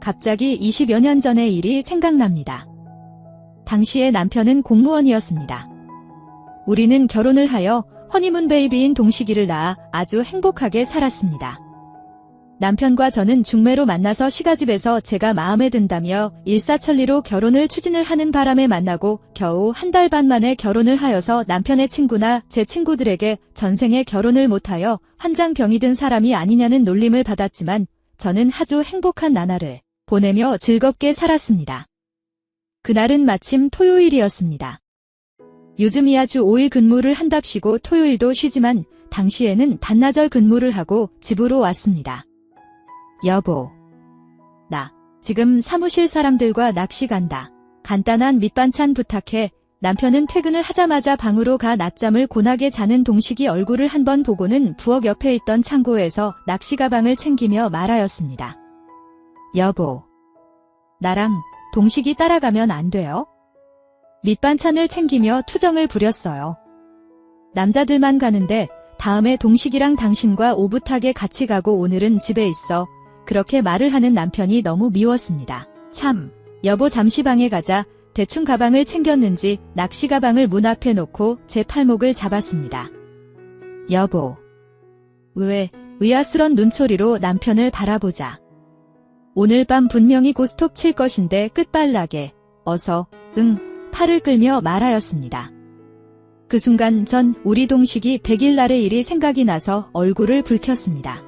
갑자기 20여 년 전의 일이 생각납니다. 당시에 남편은 공무원이었습니다. 우리는 결혼을 하여 허니문 베이비인 동식이를 낳아 아주 행복하게 살았습니다. 남편과 저는 중매로 만나서 시가집에서 제가 마음에 든다며 일사천리로 결혼을 추진을 하는 바람에 만나고 겨우 한 달 반 만에 결혼을 하여서 남편의 친구나 제 친구들에게 전생에 결혼을 못하여 환장병이 든 사람이 아니냐는 놀림을 받았지만 저는 아주 행복한 나날을 보내며 즐겁게 살았습니다. 그날은 마침 토요일이었습니다. 요즘이야 주 5일 근무를 한답시고 토요일도 쉬지만 당시에는 반나절 근무를 하고 집으로 왔습니다. 여보, 나 지금 사무실 사람들과 낚시 간다. 간단한 밑반찬 부탁해. 남편은 퇴근을 하자마자 방으로 가 낮잠을 고나게 자는 동식이 얼굴을 한번 보고는 부엌 옆에 있던 창고에서 낚시 가방을 챙기며 말하였습니다. 여보, 나랑 동식이 따라가면 안 돼요? 밑반찬을 챙기며 투정을 부렸어요. 남자들만 가는데 다음에 동식이랑 당신과 오붓하게 같이 가고 오늘은 집에 있어. 그렇게 말을 하는 남편이 너무 미웠습니다. 참, 여보 잠시 방에 가자. 대충 가방을 챙겼는지 낚시 가방을 문 앞에 놓고 제 팔목을 잡았습니다. 여보, 왜? 의아스런 눈초리로 남편을 바라보자. 오늘 밤 분명히 고스톱 칠 것인데 끝발나게. 어서, 응, 팔을 끌며 말하였습니다. 그 순간 전 우리 동식이 100일 날의 일이 생각이 나서 얼굴을 붉혔습니다.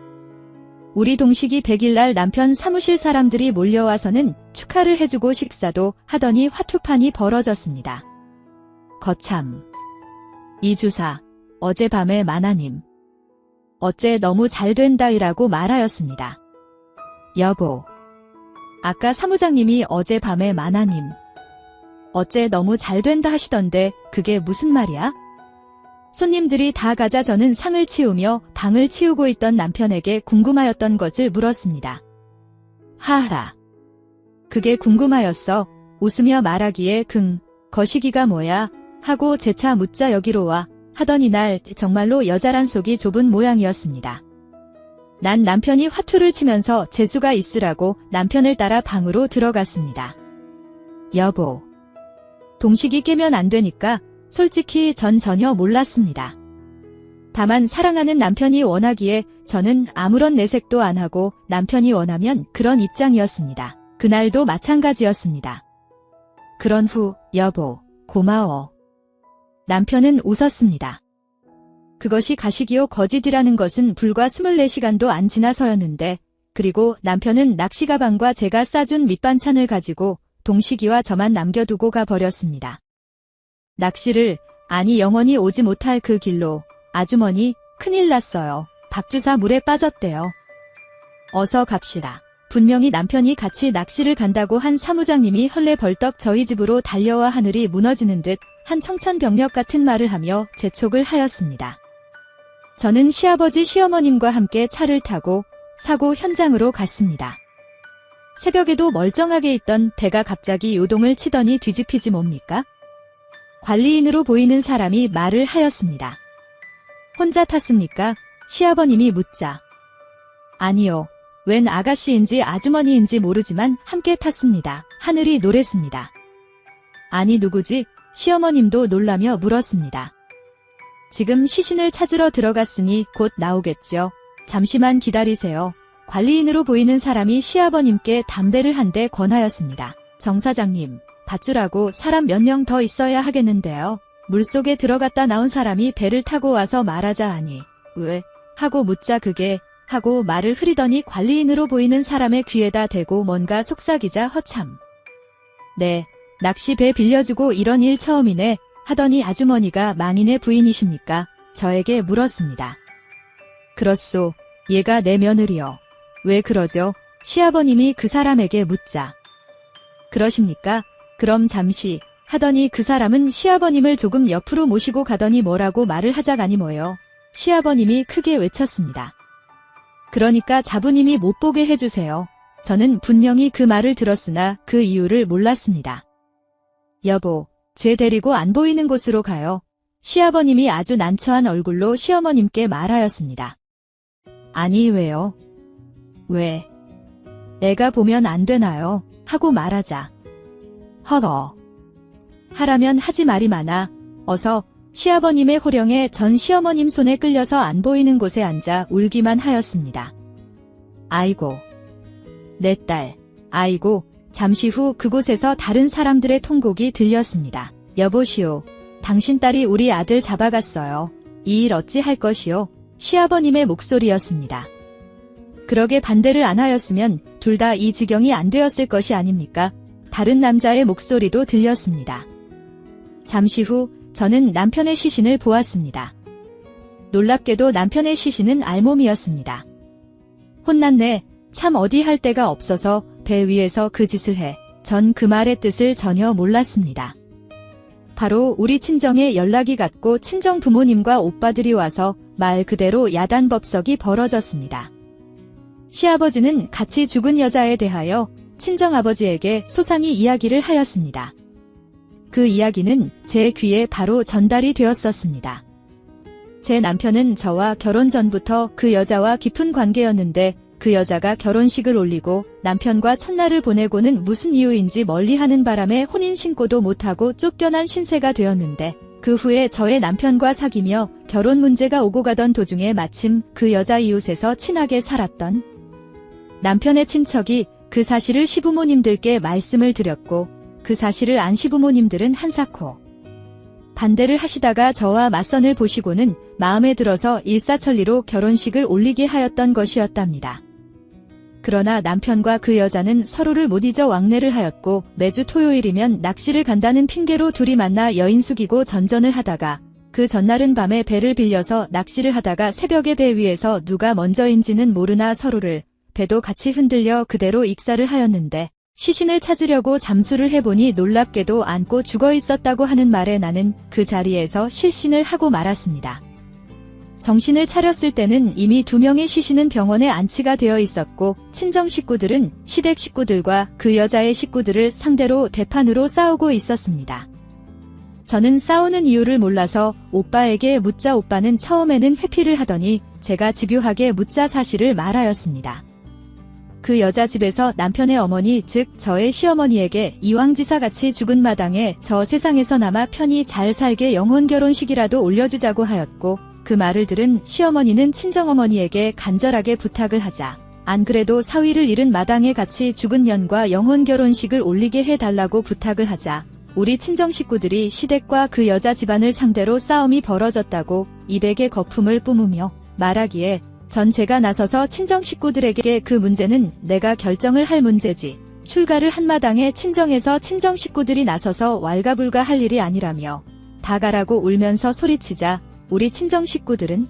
우리 동식이 100일날 남편 사무실 사람들이 몰려와서는 축하를 해주고 식사도 하더니 화투판이 벌어졌습니다. 거참. 이 주사, 어젯밤에 마나님. 어째 너무 잘된다이라고 말하였습니다. 여보. 아까 사무장님이 어젯밤에 마나님. 어째 너무 잘된다 하시던데 그게 무슨 말이야? 손님들이 다 가자 저는 상을 치우며 방을 치우고 있던 남편에게 궁금하였던 것을 물었습니다. 하하. 그게 궁금하였어. 웃으며 말하기에 거시기가 뭐야? 하고 재차 묻자 여기로 와. 하던 이날 정말로 여자란 속이 좁은 모양이었습니다. 난 남편이 화투를 치면서 재수가 있으라고 남편을 따라 방으로 들어갔습니다. 여보. 동식이 깨면 안 되니까 솔직히 전 전혀 몰랐습니다. 다만 사랑하는 남편이 원하기에 저는 아무런 내색도 안 하고 남편이 원하면 그런 입장이었습니다. 그날도 마찬가지였습니다. 그런 후 여보, 고마워. 남편은 웃었습니다. 그것이 가식이요 거짓이라는 것은 불과 24시간도 안 지나서였는데 그리고 남편은 낚시 가방과 제가 싸준 밑반찬을 가지고 동식이와 저만 남겨두고 가버렸습니다. 낚시를, 아니 영원히 오지 못할 그 길로. 아주머니, 큰일 났어요. 박주사 물에 빠졌대요. 어서 갑시다. 분명히 남편이 같이 낚시를 간다고 한 사무장님이 헐레벌떡 저희 집으로 달려와 하늘이 무너지는 듯 한 청천벽력 같은 말을 하며 재촉을 하였습니다. 저는 시아버지 시어머님과 함께 차를 타고 사고 현장으로 갔습니다. 새벽에도 멀쩡하게 있던 배가 갑자기 요동을 치더니 뒤집히지 뭡니까? 관리인으로 보이는 사람이 말을 하였습니다. 혼자 탔습니까? 시아버님이 묻자. 아니요. 웬 아가씨인지 아주머니인지 모르지만 함께 탔습니다. 하늘이 노랬습니다. 아니 누구지? 시어머님도 놀라며 물었습니다. 지금 시신을 찾으러 들어갔으니 곧 나오겠죠. 잠시만 기다리세요. 관리인으로 보이는 사람이 시아버님께 담배를 한 대 권하였습니다. 정 사장님, 밧줄하고 사람 몇 명 더 있어야 하겠는데요. 물속에 들어갔다 나온 사람이 배를 타고 와서 말하자 하니 왜? 하고 묻자 그게 하고 말을 흐리더니 관리인으로 보이는 사람의 귀에다 대고 뭔가 속삭이자 허참. 네, 낚시 배 빌려주고 이런 일 처음이네 하더니 아주머니가 망인의 부인이십니까? 저에게 물었습니다. 그렇소. 얘가 내 며느리요. 왜 그러죠? 시아버님이 그 사람에게 묻자. 그러십니까? 그럼 잠시 하더니 그 사람은 시아버님을 조금 옆으로 모시고 가더니 뭐라고 말을 하자가니 뭐요. 시아버님이 크게 외쳤습니다. 그러니까 자부님이 못 보게 해주세요. 저는 분명히 그 말을 들었으나 그 이유를 몰랐습니다. 여보, 쟤 데리고 안 보이는 곳으로 가요. 시아버님이 아주 난처한 얼굴로 시어머님께 말하였습니다. 아니 왜요? 왜? 애가 보면 안 되나요? 하고 말하자. 허거. 하라면 하지 말이 많아. 어서 시아버님의 호령에 전 시어머님 손에 끌려서 안 보이는 곳에 앉아 울기만 하였습니다. 아이고. 내 딸. 아이고. 잠시 후 그곳에서 다른 사람들의 통곡이 들렸습니다. 여보시오. 당신 딸이 우리 아들 잡아갔어요. 이 일 어찌 할 것이오? 시아버님의 목소리였습니다. 그러게 반대를 안 하였으면 둘 다 이 지경이 안 되었을 것이 아닙니까? 다른 남자의 목소리도 들렸습니다. 잠시 후 저는 남편의 시신을 보았습니다. 놀랍게도 남편의 시신은 알몸이었습니다. 혼났네. 참 어디 할 데가 없어서 배 위에서 그 짓을 해. 전 그 말의 뜻을 전혀 몰랐습니다. 바로 우리 친정에 연락이 갔고 친정 부모님과 오빠들이 와서 말 그대로 야단법석이 벌어졌습니다. 시아버지는 같이 죽은 여자에 대하여 친정아버지에게 소상히 이야기를 하였습니다. 그 이야기는 제 귀에 바로 전달이 되었었습니다. 제 남편은 저와 결혼 전부터 그 여자와 깊은 관계였는데 그 여자가 결혼식을 올리고 남편과 첫날을 보내고는 무슨 이유인지 멀리하는 바람에 혼인신고도 못하고 쫓겨난 신세가 되었는데 그 후에 저의 남편과 사귀며 결혼 문제가 오고 가던 도중에 마침 그 여자 이웃에서 친하게 살았던 남편의 친척이 그 사실을 시부모님들께 말씀을 드렸고 그 사실을 안 시부모님들은 한사코 반대를 하시다가 저와 맞선을 보시고는 마음에 들어서 일사천리로 결혼식을 올리게 하였던 것이었답니다. 그러나 남편과 그 여자는 서로를 못 잊어 왕래를 하였고 매주 토요일이면 낚시를 간다는 핑계로 둘이 만나 여인 숙이고 전전을 하다가 그 전날은 밤에 배를 빌려서 낚시를 하다가 새벽에 배 위에서 누가 먼저인지는 모르나 서로를 배도 같이 흔들려 그대로 익사를 하였는데 시신을 찾으려고 잠수를 해보니 놀랍게도 안고 죽어 있었다고 하는 말에 나는 그 자리에서 실신을 하고 말았습니다. 정신을 차렸을 때는 이미 2명의 시신은 병원에 안치가 되어 있었고 친정 식구들은 시댁 식구들과 그 여자의 식구들을 상대로 대판으로 싸우고 있었습니다. 저는 싸우는 이유를 몰라서 오빠에게 묻자 오빠는 처음에는 회피를 하더니 제가 집요하게 묻자 사실을 말하였습니다. 그 여자 집에서 남편의 어머니 즉 저의 시어머니에게 이왕지사같이 죽은 마당에 저 세상에서나마 편히 잘 살게 영혼 결혼식이라도 올려주자고 하였고 그 말을 들은 시어머니는 친정어머니에게 간절하게 부탁을 하자 안 그래도 사위를 잃은 마당에 같이 죽은 년과 영혼 결혼식을 올리게 해달라고 부탁을 하자 우리 친정 식구들이 시댁과 그 여자 집안을 상대로 싸움이 벌어졌다고 입에게 거품을 뿜으며 말하기에 전 제가 나서서 친정 식구들에게 그 문제는 내가 결정을 할 문제지 출가를 한 마당에 친정에서 친정 식구들이 나서서 왈가불가 할 일이 아니라며 다 가라고 울면서 소리치자 우리 친정 식구들은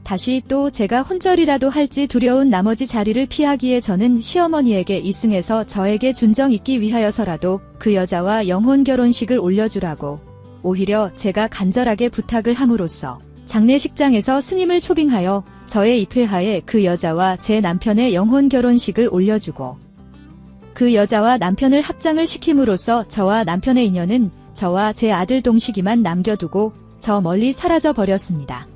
다시 또 제가 혼절이라도 할지 두려운 나머지 자리를 피하기에 저는 시어머니에게 이승해서 저에게 준정 있기 위하여서라도 그 여자와 영혼 결혼식을 올려주라고 오히려 제가 간절하게 부탁을 함으로써 장례식장에서 스님을 초빙하여 저의 입회하에 그 여자와 제 남편의 영혼 결혼식을 올려주고 그 여자와 남편을 합장을 시킴으로써 저와 남편의 인연은 저와 제 아들 동식이만 남겨두고 저 멀리 사라져 버렸습니다.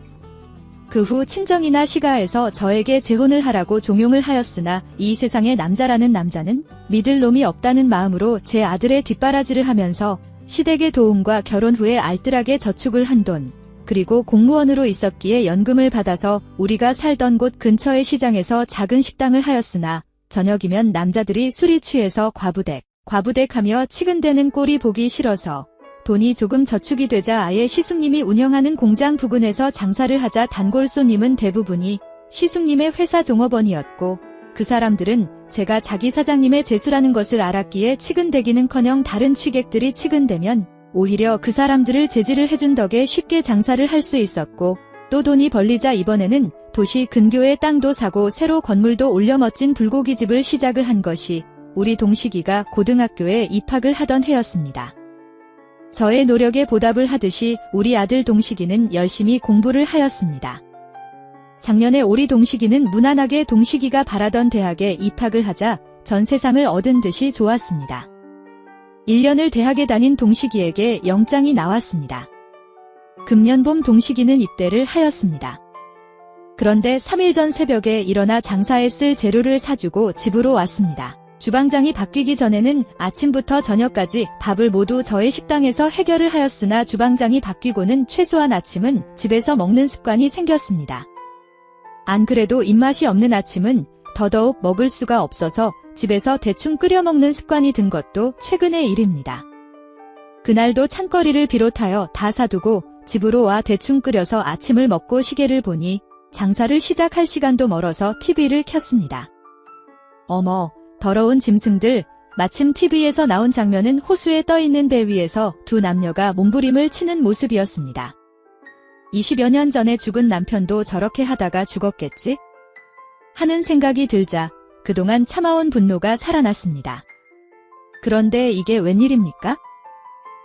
그 후 친정이나 시가에서 저에게 재혼을 하라고 종용을 하였으나 이 세상에 남자라는 남자는 믿을 놈이 없다는 마음으로 제 아들의 뒷바라지를 하면서 시댁의 도움과 결혼 후에 알뜰하게 저축을 한 돈, 그리고 공무원으로 있었기에 연금을 받아서 우리가 살던 곳 근처의 시장에서 작은 식당을 하였으나 저녁이면 남자들이 술이 취해서 과부댁하며 치근대는 꼴이 보기 싫어서 돈이 조금 저축이 되자 아예 시숙님이 운영하는 공장 부근에서 장사를 하자 단골손님은 대부분이 시숙님의 회사 종업원이었고 그 사람들은 제가 자기 사장님의 재수라는 것을 알았기에 치근대기는커녕 다른 취객들이 치근대면 오히려 그 사람들을 제지를 해준 덕에 쉽게 장사를 할 수 있었고 또 돈이 벌리자 이번에는 도시 근교에 땅도 사고 새로 건물도 올려 멋진 불고기집을 시작을 한 것이 우리 동식이가 고등학교에 입학을 하던 해였습니다. 저의 노력에 보답을 하듯이 우리 아들 동식이는 열심히 공부를 하였습니다. 작년에 우리 동식이는 무난하게 동식이가 바라던 대학에 입학을 하자 전 세상을 얻은 듯이 좋았습니다. 1년을 대학에 다닌 동식이에게 영장이 나왔습니다. 금년 봄 동식이는 입대를 하였습니다. 그런데 3일 전 새벽에 일어나 장사에 쓸 재료를 사주고 집으로 왔습니다. 주방장이 바뀌기 전에는 아침부터 저녁까지 밥을 모두 저의 식당에서 해결을 하였으나 주방장이 바뀌고는 최소한 아침은 집에서 먹는 습관이 생겼습니다. 안 그래도 입맛이 없는 아침은 더더욱 먹을 수가 없어서 집에서 대충 끓여 먹는 습관이 든 것도 최근의 일입니다. 그날도 찬거리를 비롯하여 다 사두고 집으로 와 대충 끓여서 아침을 먹고 시계를 보니 장사를 시작할 시간도 멀어서 TV를 켰습니다. 어머, 더러운 짐승들. 마침 TV에서 나온 장면은 호수에 떠있는 배 위에서 두 남녀가 몸부림을 치는 모습이었습니다. 20여 년 전에 죽은 남편도 저렇게 하다가 죽었겠지? 하는 생각이 들자 그동안 참아온 분노가 살아났습니다. 그런데 이게 웬일입니까?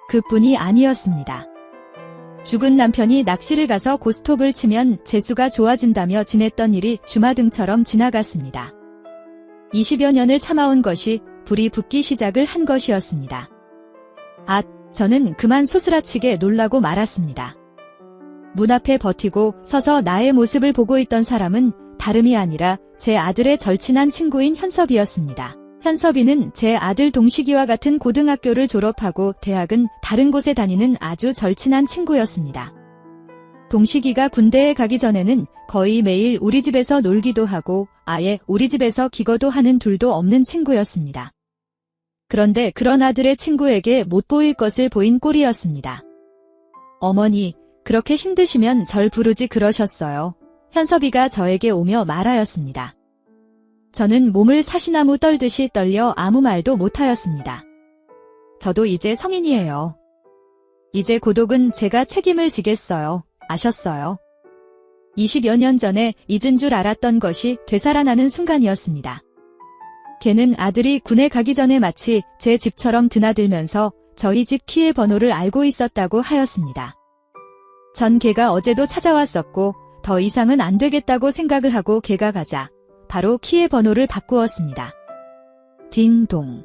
그뿐이 아니었습니다. 죽은 남편이 낚시를 가서 고스톱을 치면 재수가 좋아진다며 지냈던 일이 주마등처럼 지나갔습니다. 20여 년을 참아온 것이 불이 붙기 시작을 한 것이었습니다. 저는 그만 소스라치게 놀라고 말았습니다. 문 앞에 버티고 서서 나의 모습을 보고 있던 사람은 다름이 아니라 제 아들의 절친한 친구인 현섭이었습니다. 현섭이는 제 아들 동식이와 같은 고등학교를 졸업하고 대학은 다른 곳에 다니는 아주 절친한 친구였습니다. 동식이가 군대에 가기 전에는 거의 매일 우리 집에서 놀기도 하고 아예 우리 집에서 기거도 하는 둘도 없는 친구였습니다. 그런데 그런 아들의 친구에게 못 보일 것을 보인 꼴이었습니다. 어머니, 그렇게 힘드시면 절 부르지 그러셨어요. 현섭이가 저에게 오며 말하였습니다. 저는 몸을 사시나무 떨듯이 떨려 아무 말도 못하였습니다. 저도 이제 성인이에요. 이제 고독은 제가 책임을 지겠어요. 아셨어요? 20여 년 전에 잊은 줄 알았던 것이 되살아나는 순간이었습니다. 걔는 아들이 군에 가기 전에 마치 제 집처럼 드나들면서 저희 집 키의 번호를 알고 있었다고 하였습니다. 전 걔가 어제도 찾아왔었고 더 이상은 안 되겠다고 생각을 하고 걔가 가자 바로 키의 번호를 바꾸었습니다. 딩동.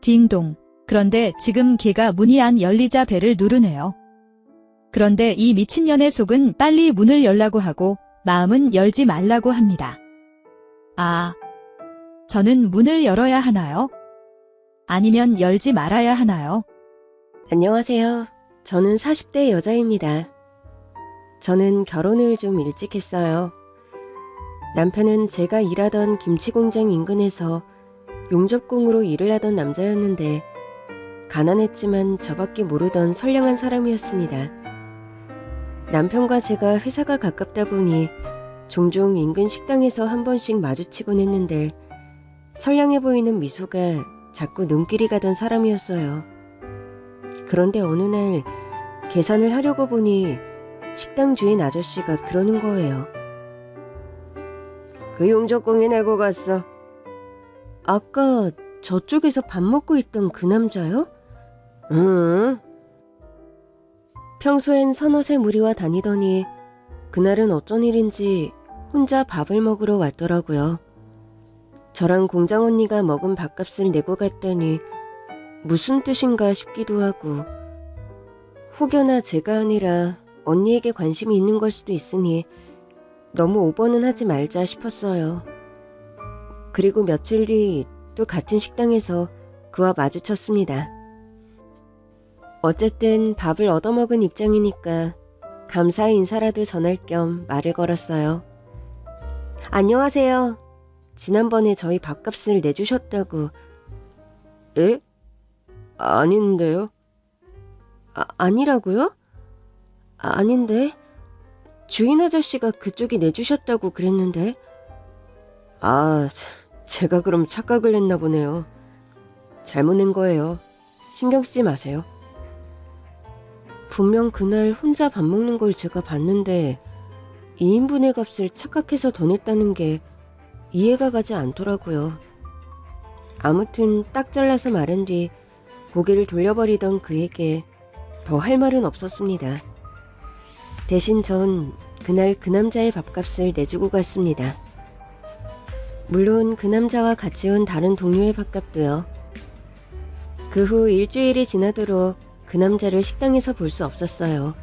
딩동. 그런데 지금 걔가 문이 안 열리자 벨을 누르네요. 그런데 이 미친년의 속은 빨리 문을 열라고 하고 마음은 열지 말라고 합니다. 저는 문을 열어야 하나요? 아니면 열지 말아야 하나요? 안녕하세요. 저는 40대 여자입니다. 저는 결혼을 좀 일찍 했어요. 남편은 제가 일하던 김치공장 인근에서 용접공으로 일을 하던 남자였는데 가난했지만 저밖에 모르던 선량한 사람이었습니다. 남편과 제가 회사가 가깝다 보니 종종 인근 식당에서 한 번씩 마주치곤 했는데 선량해 보이는 미소가 자꾸 눈길이 가던 사람이었어요. 그런데 어느 날 계산을 하려고 보니 식당 주인 아저씨가 그러는 거예요. 그 용접공이 내고 갔어. 아까 저쪽에서 밥 먹고 있던 그 남자요? 응. 평소엔 서너새 무리와 다니더니 그날은 어쩐 일인지 혼자 밥을 먹으러 왔더라고요. 저랑 공장 언니가 먹은 밥값을 내고 갔더니 무슨 뜻인가 싶기도 하고 혹여나 제가 아니라 언니에게 관심이 있는 걸 수도 있으니 너무 오버는 하지 말자 싶었어요. 그리고 며칠 뒤 또 같은 식당에서 그와 마주쳤습니다. 어쨌든 밥을 얻어먹은 입장이니까 감사의 인사라도 전할 겸 말을 걸었어요. 안녕하세요. 지난번에 저희 밥값을 내주셨다고. 에? 아닌데요? 아니라고요? 아닌데? 주인 아저씨가 그쪽이 내주셨다고 그랬는데. 제가 그럼 착각을 했나 보네요. 잘못 낸 거예요. 신경 쓰지 마세요. 분명 그날 혼자 밥 먹는 걸 제가 봤는데 2인분의 값을 착각해서 더 냈다는 게 이해가 가지 않더라고요. 아무튼 딱 잘라서 말한 뒤 고개를 돌려버리던 그에게 더 할 말은 없었습니다. 대신 전 그날 그 남자의 밥값을 내주고 갔습니다. 물론 그 남자와 같이 온 다른 동료의 밥값도요. 그 후 일주일이 지나도록 그 남자를 식당에서 볼 수 없었어요.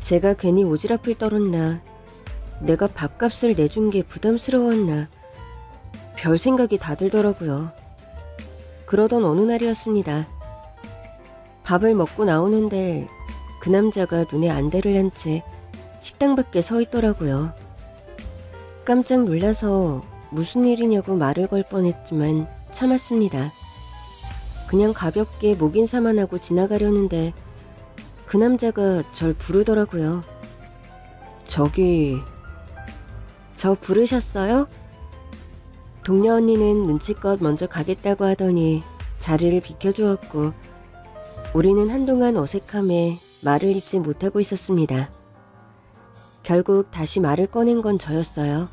제가 괜히 오지랖을 떨었나 내가 밥값을 내준 게 부담스러웠나 별 생각이 다 들더라고요. 그러던 어느 날이었습니다. 밥을 먹고 나오는데 그 남자가 눈에 안대를 한 채 식당 밖에 서 있더라고요. 깜짝 놀라서 무슨 일이냐고 말을 걸 뻔했지만 참았습니다. 그냥 가볍게 목인사만 하고 지나가려는데 그 남자가 절 부르더라고요. 저기... 저 부르셨어요? 동료 언니는 눈치껏 먼저 가겠다고 하더니 자리를 비켜주었고 우리는 한동안 어색함에 말을 잇지 못하고 있었습니다. 결국 다시 말을 꺼낸 건 저였어요.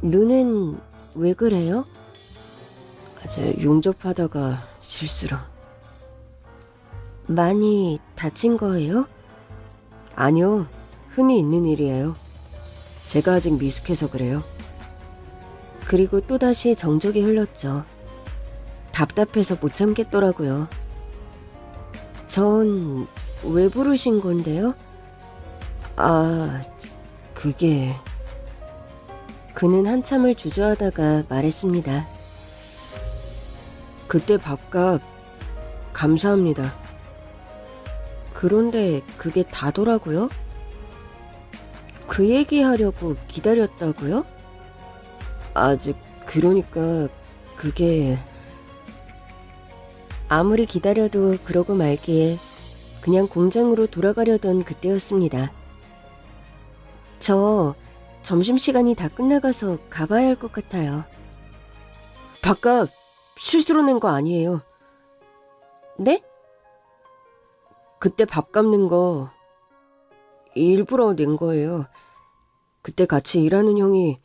눈은 왜 그래요? 제 용접하다가 실수로. 많이 다친 거예요? 아니요, 흔히 있는 일이에요. 제가 아직 미숙해서 그래요. 그리고 또다시 정적이 흘렀죠. 답답해서 못 참겠더라고요. 전 왜 부르신 건데요? 그게... 그는 한참을 주저하다가 말했습니다. 그때 밥값 감사합니다. 그런데 그게 다더라고요? 그 얘기하려고 기다렸다고요? 그러니까 그게... 아무리 기다려도 그러고 말기에 그냥 공장으로 돌아가려던 그때였습니다. 저 점심시간이 다 끝나가서 가봐야 할 것 같아요. 밥값 실수로 낸 거 아니에요. 네? 그때 밥 갚는 거 일부러 낸 거예요. 그때 같이 일하는 형이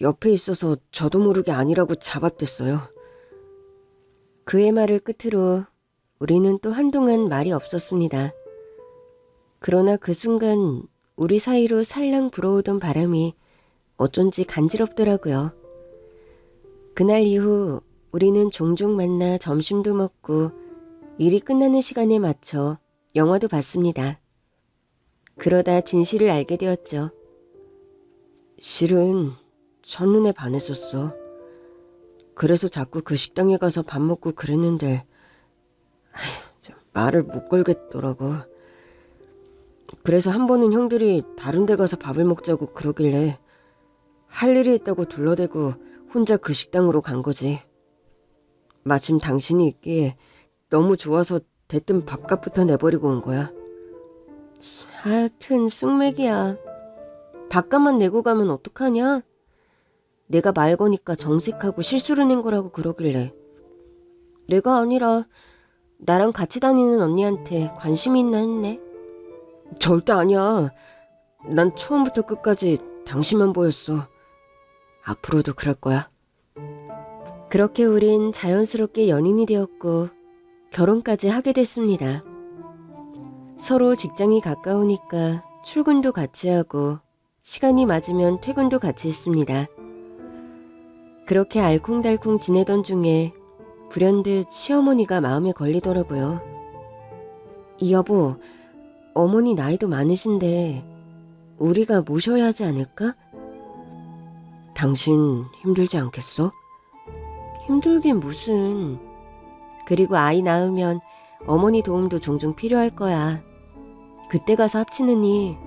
옆에 있어서 저도 모르게 아니라고 잡아댔어요. 그의 말을 끝으로 우리는 또 한동안 말이 없었습니다. 그러나 그 순간 우리 사이로 살랑 불어오던 바람이 어쩐지 간지럽더라고요. 그날 이후 우리는 종종 만나 점심도 먹고 일이 끝나는 시간에 맞춰 영화도 봤습니다. 그러다 진실을 알게 되었죠. 실은 첫눈에 반했었어. 그래서 자꾸 그 식당에 가서 밥 먹고 그랬는데 말을 못 걸겠더라고. 그래서 한 번은 형들이 다른 데 가서 밥을 먹자고 그러길래 할 일이 있다고 둘러대고 혼자 그 식당으로 간 거지. 마침 당신이 있기에 너무 좋아서 대뜸 밥값부터 내버리고 온 거야. 하여튼 쑥맥이야. 밥값만 내고 가면 어떡하냐? 내가 말 거니까 정색하고 실수를 낸 거라고 그러길래. 내가 아니라 나랑 같이 다니는 언니한테 관심이 있나 했네. 절대 아니야. 난 처음부터 끝까지 당신만 보였어. 앞으로도 그럴 거야. 그렇게 우린 자연스럽게 연인이 되었고 결혼까지 하게 됐습니다. 서로 직장이 가까우니까 출근도 같이 하고 시간이 맞으면 퇴근도 같이 했습니다. 그렇게 알콩달콩 지내던 중에 불현듯 시어머니가 마음에 걸리더라고요. 여보, 어머니 나이도 많으신데 우리가 모셔야 하지 않을까? 당신 힘들지 않겠어? 힘들긴 무슨. 그리고 아이 낳으면 어머니 도움도 종종 필요할 거야. 그때 가서 합치느니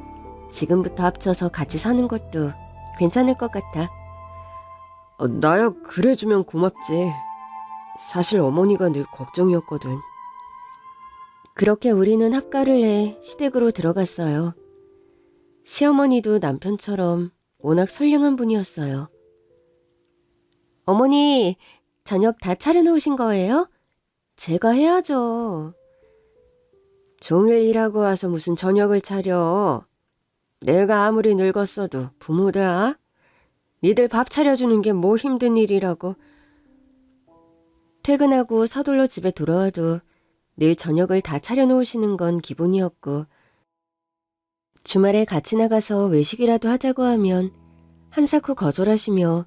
지금부터 합쳐서 같이 사는 것도 괜찮을 것 같아. 나야 그래주면 고맙지. 사실 어머니가 늘 걱정이었거든. 그렇게 우리는 합가를 해 시댁으로 들어갔어요. 시어머니도 남편처럼 워낙 선량한 분이었어요. 어머니, 저녁 다 차려놓으신 거예요? 제가 해야죠. 종일 일하고 와서 무슨 저녁을 차려. 내가 아무리 늙었어도 부모다. 니들 밥 차려주는 게 뭐 힘든 일이라고. 퇴근하고 서둘러 집에 돌아와도 늘 저녁을 다 차려놓으시는 건 기본이었고 주말에 같이 나가서 외식이라도 하자고 하면 한사코 거절하시며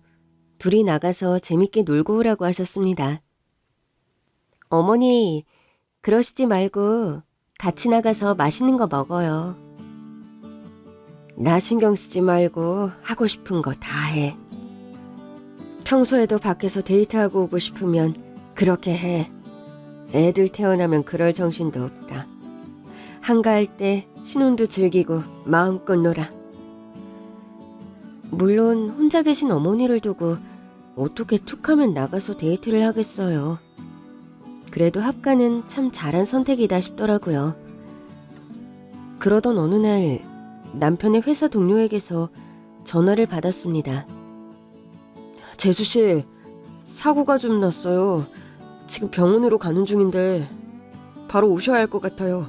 둘이 나가서 재밌게 놀고 오라고 하셨습니다. 어머니, 그러시지 말고 같이 나가서 맛있는 거 먹어요. 나 신경 쓰지 말고 하고 싶은 거 다 해. 평소에도 밖에서 데이트하고 오고 싶으면 그렇게 해. 애들 태어나면 그럴 정신도 없다. 한가할 때 신혼도 즐기고 마음껏 놀아. 물론 혼자 계신 어머니를 두고 어떻게 툭하면 나가서 데이트를 하겠어요. 그래도 합가는 참 잘한 선택이다 싶더라고요. 그러던 어느 날 남편의 회사 동료에게서 전화를 받았습니다. 재수씨, 사고가 좀 났어요. 지금 병원으로 가는 중인데 바로 오셔야 할 것 같아요.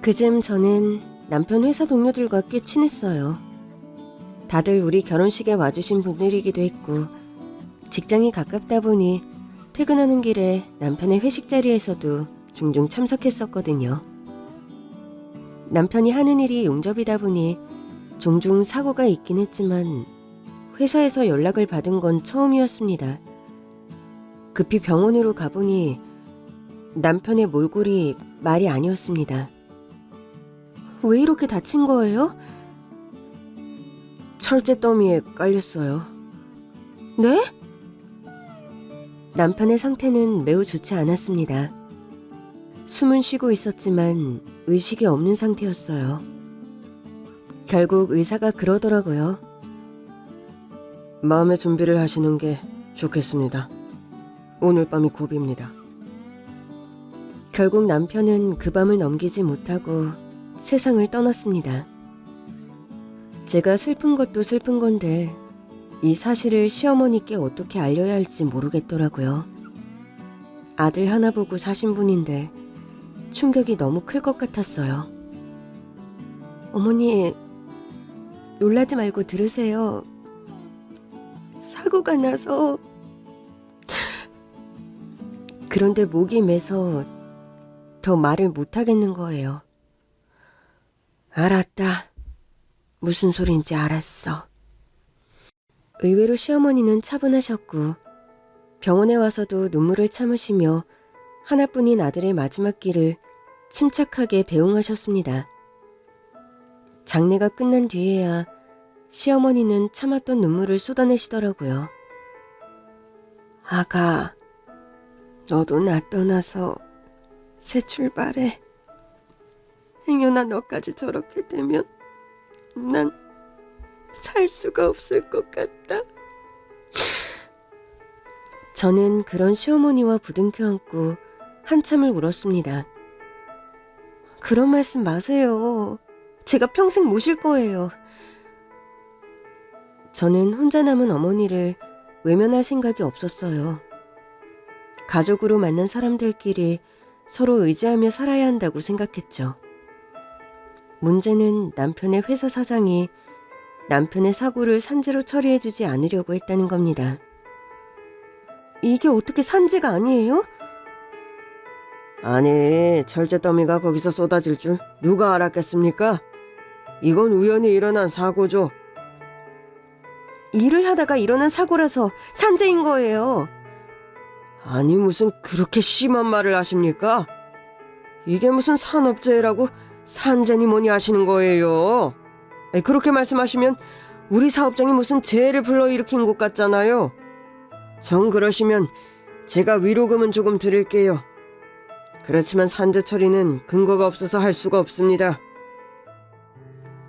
그쯤 저는 남편 회사 동료들과 꽤 친했어요. 다들 우리 결혼식에 와주신 분들이기도 했고 직장이 가깝다 보니 퇴근하는 길에 남편의 회식 자리에서도 종종 참석했었거든요. 남편이 하는 일이 용접이다 보니 종종 사고가 있긴 했지만 회사에서 연락을 받은 건 처음이었습니다. 급히 병원으로 가보니 남편의 몰골이 말이 아니었습니다. 왜 이렇게 다친 거예요? 철제 더미에 깔렸어요. 네? 남편의 상태는 매우 좋지 않았습니다. 숨은 쉬고 있었지만 의식이 없는 상태였어요. 결국 의사가 그러더라고요. 마음의 준비를 하시는 게 좋겠습니다. 오늘 밤이 고비입니다. 결국 남편은 그 밤을 넘기지 못하고 세상을 떠났습니다. 제가 슬픈 것도 슬픈 건데 이 사실을 시어머니께 어떻게 알려야 할지 모르겠더라고요. 아들 하나 보고 사신 분인데 충격이 너무 클 것 같았어요. 어머니, 놀라지 말고 들으세요. 사고가 나서. 그런데 목이 메서 더 말을 못하겠는 거예요. 알았다. 무슨 소린지 알았어. 의외로 시어머니는 차분하셨고 병원에 와서도 눈물을 참으시며 하나뿐인 아들의 마지막 길을 침착하게 배웅하셨습니다. 장례가 끝난 뒤에야 시어머니는 참았던 눈물을 쏟아내시더라고요. 아가, 너도 나 떠나서 새 출발해. 행여나 너까지 저렇게 되면 난 살 수가 없을 것 같다. 저는 그런 시어머니와 부둥켜 안고 한참을 울었습니다. 그런 말씀 마세요. 제가 평생 모실 거예요. 저는 혼자 남은 어머니를 외면할 생각이 없었어요. 가족으로 만난 사람들끼리 서로 의지하며 살아야 한다고 생각했죠. 문제는 남편의 회사 사장이 남편의 사고를 산재로 처리해주지 않으려고 했다는 겁니다. 이게 어떻게 산재가 아니에요? 아니, 철제 더미가 거기서 쏟아질 줄 누가 알았겠습니까? 이건 우연히 일어난 사고죠. 일을 하다가 일어난 사고라서 산재인 거예요. 아니, 무슨 그렇게 심한 말을 하십니까? 이게 무슨 산업재해라고 산재니 뭐니 하시는 거예요. 그렇게 말씀하시면 우리 사업장이 무슨 재해를 불러일으킨 것 같잖아요. 정 그러시면 제가 위로금은 조금 드릴게요. 그렇지만 산재 처리는 근거가 없어서 할 수가 없습니다.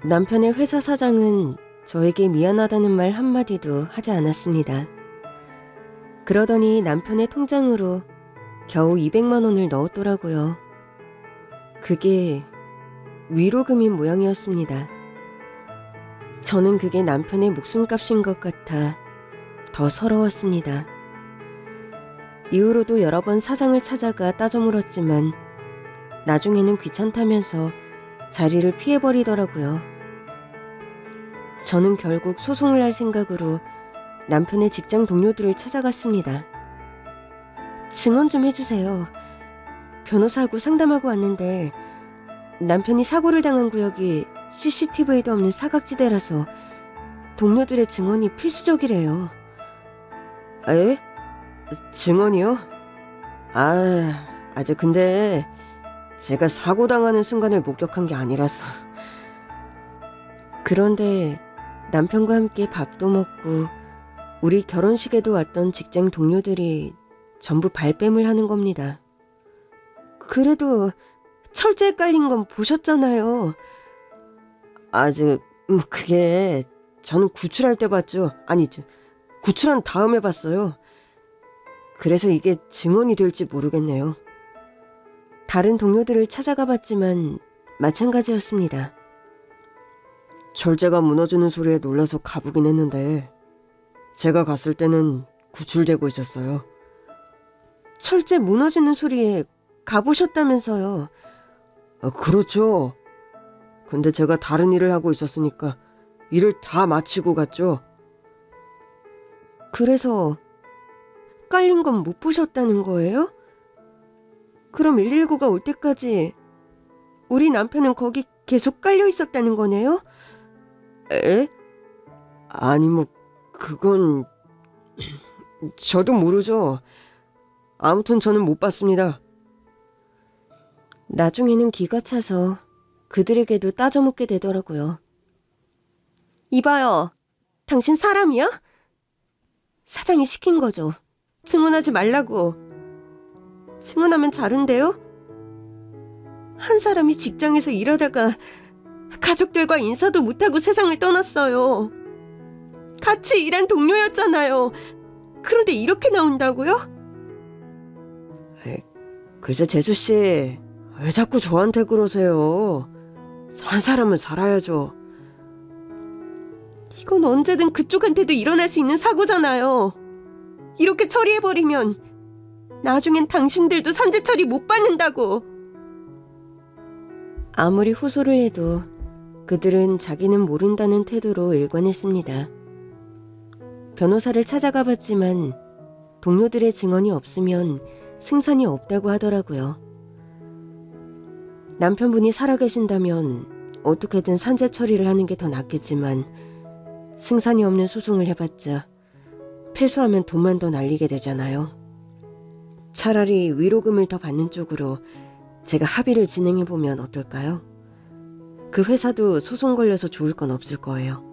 남편의 회사 사장은 저에게 미안하다는 말 한마디도 하지 않았습니다. 그러더니 남편의 통장으로 겨우 200만 원을 넣었더라고요. 그게 위로금인 모양이었습니다. 저는 그게 남편의 목숨값인 것 같아 더 서러웠습니다. 이후로도 여러 번 사장을 찾아가 따져 물었지만 나중에는 귀찮다면서 자리를 피해버리더라고요. 저는 결국 소송을 할 생각으로 남편의 직장 동료들을 찾아갔습니다. 증언 좀 해주세요. 변호사하고 상담하고 왔는데 남편이 사고를 당한 구역이 CCTV도 없는 사각지대라서 동료들의 증언이 필수적이래요. 에? 증언이요? 근데 제가 사고 당하는 순간을 목격한 게 아니라서 그런데 남편과 함께 밥도 먹고 우리 결혼식에도 왔던 직장 동료들이 전부 발뺌을 하는 겁니다. 그래도 철제에 깔린 건 보셨잖아요. 그게 저는 구출할 때 봤죠. 구출한 다음에 봤어요. 그래서 이게 증언이 될지 모르겠네요. 다른 동료들을 찾아가 봤지만 마찬가지였습니다. 철제가 무너지는 소리에 놀라서 가보긴 했는데 제가 갔을 때는 구출되고 있었어요. 철제 무너지는 소리에 가보셨다면서요? 그렇죠. 근데 제가 다른 일을 하고 있었으니까 일을 다 마치고 갔죠. 그래서 깔린 건 못 보셨다는 거예요? 그럼 119가 올 때까지 우리 남편은 거기 계속 깔려 있었다는 거네요? 에? 그건 저도 모르죠. 아무튼 저는 못 봤습니다. 나중에는 기가 차서 그들에게도 따져묻게 되더라고요. 이봐요. 당신 사람이야? 사장이 시킨 거죠. 증언하지 말라고. 증언하면 자른대요? 한 사람이 직장에서 일하다가 가족들과 인사도 못하고 세상을 떠났어요. 같이 일한 동료였잖아요. 그런데 이렇게 나온다고요? 글쎄 제주씨, 왜 자꾸 저한테 그러세요? 산 사람은 살아야죠. 이건 언제든 그쪽한테도 일어날 수 있는 사고잖아요. 이렇게 처리해버리면 나중엔 당신들도 산재 처리 못 받는다고. 아무리 호소를 해도 그들은 자기는 모른다는 태도로 일관했습니다. 변호사를 찾아가 봤지만 동료들의 증언이 없으면 승산이 없다고 하더라고요. 남편분이 살아계신다면 어떻게든 산재 처리를 하는 게 더 낫겠지만 승산이 없는 소송을 해봤자 패소하면 돈만 더 날리게 되잖아요. 차라리 위로금을 더 받는 쪽으로 제가 합의를 진행해보면 어떨까요? 그 회사도 소송 걸려서 좋을 건 없을 거예요.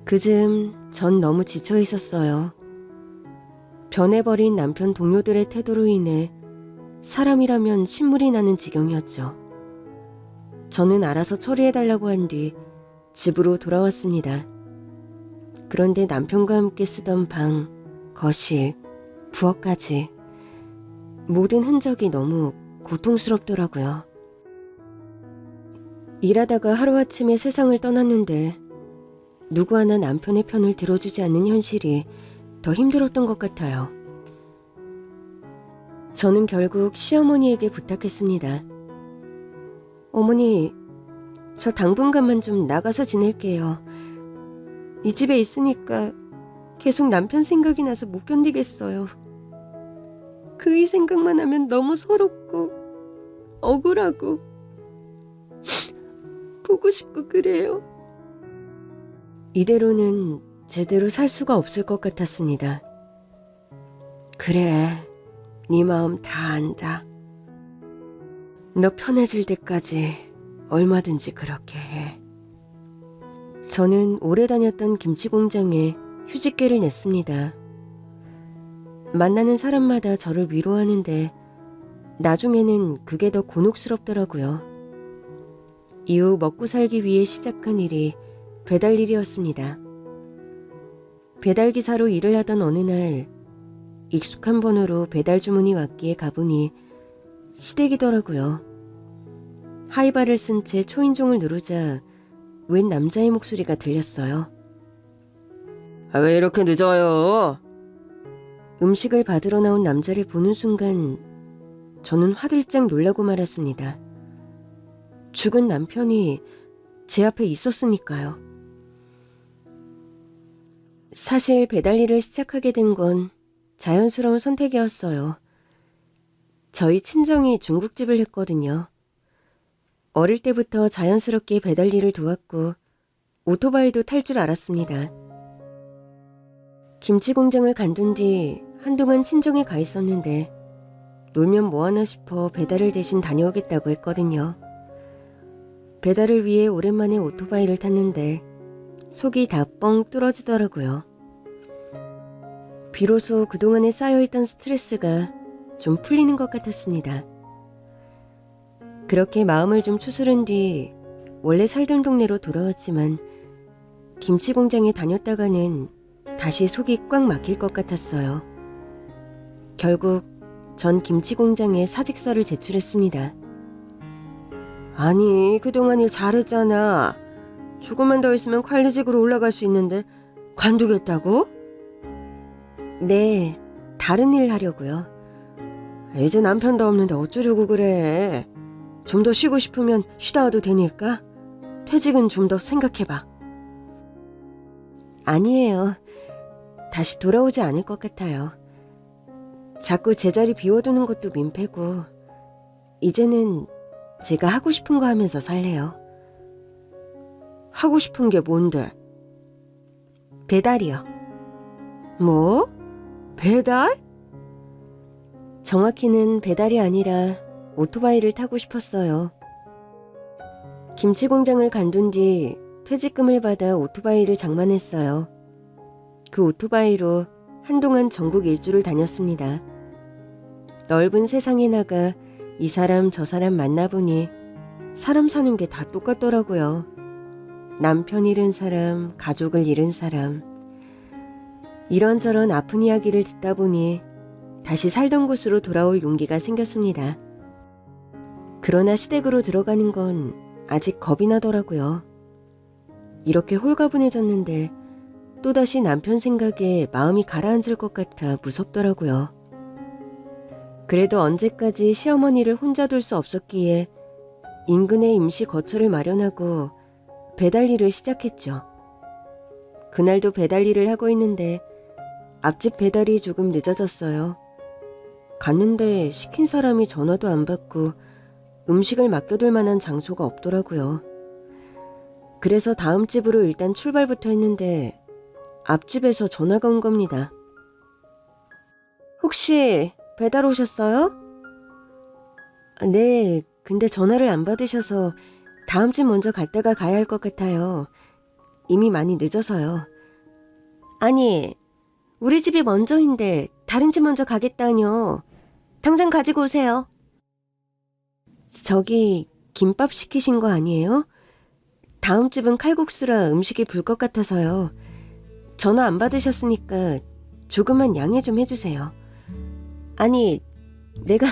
그즈음 전 너무 지쳐 있었어요. 변해버린 남편 동료들의 태도로 인해 사람이라면 신물이 나는 지경이었죠. 저는 알아서 처리해달라고 한 뒤 집으로 돌아왔습니다. 그런데 남편과 함께 쓰던 방, 거실, 부엌까지 모든 흔적이 너무 고통스럽더라고요. 일하다가 하루아침에 세상을 떠났는데 누구 하나 남편의 편을 들어주지 않는 현실이 더 힘들었던 것 같아요. 저는 결국 시어머니에게 부탁했습니다. 어머니, 저 당분간만 좀 나가서 지낼게요. 이 집에 있으니까 계속 남편 생각이 나서 못 견디겠어요. 그의 생각만 하면 너무 서럽고 억울하고 보고 싶고 그래요. 이대로는 제대로 살 수가 없을 것 같았습니다. 그래, 네 마음 다 안다. 너 편해질 때까지 얼마든지 그렇게 해. 저는 오래 다녔던 김치 공장에 휴직계를 냈습니다. 만나는 사람마다 저를 위로하는데 나중에는 그게 더 곤혹스럽더라고요. 이후 먹고 살기 위해 시작한 일이 배달 일이었습니다. 배달기사로 일을 하던 어느 날 익숙한 번호로 배달 주문이 왔기에 가보니 시댁이더라고요. 하이바를 쓴 채 초인종을 누르자 웬 남자의 목소리가 들렸어요. 왜 이렇게 늦어요? 음식을 받으러 나온 남자를 보는 순간 저는 화들짝 놀라고 말았습니다. 죽은 남편이 제 앞에 있었으니까요. 사실 배달 일을 시작하게 된 건 자연스러운 선택이었어요. 저희 친정이 중국집을 했거든요. 어릴 때부터 자연스럽게 배달 일을 도왔고 오토바이도 탈 줄 알았습니다. 김치 공장을 간둔 뒤 한동안 친정에 가 있었는데 놀면 뭐하나 싶어 배달을 대신 다녀오겠다고 했거든요. 배달을 위해 오랜만에 오토바이를 탔는데 속이 다 뻥 뚫어지더라고요. 비로소 그동안에 쌓여있던 스트레스가 좀 풀리는 것 같았습니다. 그렇게 마음을 좀 추스른 뒤 원래 살던 동네로 돌아왔지만 김치 공장에 다녔다가는 다시 속이 꽉 막힐 것 같았어요. 결국 전 김치 공장에 사직서를 제출했습니다. 아니, 그동안 일 잘했잖아. 조금만 더 있으면 관리직으로 올라갈 수 있는데 관두겠다고? 네, 다른 일 하려고요. 이제 남편도 없는데 어쩌려고 그래. 좀 더 쉬고 싶으면 쉬다 와도 되니까 퇴직은 좀 더 생각해봐. 아니에요. 다시 돌아오지 않을 것 같아요. 자꾸 제자리 비워두는 것도 민폐고 이제는 제가 하고 싶은 거 하면서 살래요. 하고 싶은 게 뭔데? 배달이요. 뭐? 배달? 정확히는 배달이 아니라 오토바이를 타고 싶었어요. 김치 공장을 간둔 뒤 퇴직금을 받아 오토바이를 장만했어요. 그 오토바이로 한동안 전국 일주를 다녔습니다. 넓은 세상에 나가 이 사람 저 사람 만나보니 사람 사는 게 다 똑같더라고요. 남편 잃은 사람, 가족을 잃은 사람. 이런저런 아픈 이야기를 듣다 보니 다시 살던 곳으로 돌아올 용기가 생겼습니다. 그러나 시댁으로 들어가는 건 아직 겁이 나더라고요. 이렇게 홀가분해졌는데 또다시 남편 생각에 마음이 가라앉을 것 같아 무섭더라고요. 그래도 언제까지 시어머니를 혼자 둘 수 없었기에 인근에 임시 거처를 마련하고 배달 일을 시작했죠. 그날도 배달 일을 하고 있는데 앞집 배달이 조금 늦어졌어요. 갔는데 시킨 사람이 전화도 안 받고 음식을 맡겨둘 만한 장소가 없더라고요. 그래서 다음 집으로 일단 출발부터 했는데 앞집에서 전화가 온 겁니다. 혹시 배달 오셨어요? 네, 근데 전화를 안 받으셔서 다음 집 먼저 갔다가 가야 할 것 같아요. 이미 많이 늦어서요. 아니, 우리 집이 먼저인데 다른 집 먼저 가겠다뇨. 당장 가지고 오세요. 저기 김밥 시키신 거 아니에요? 다음 집은 칼국수라 음식이 불 것 같아서요. 전화 안 받으셨으니까 조금만 양해 좀 해주세요. 아니, 내가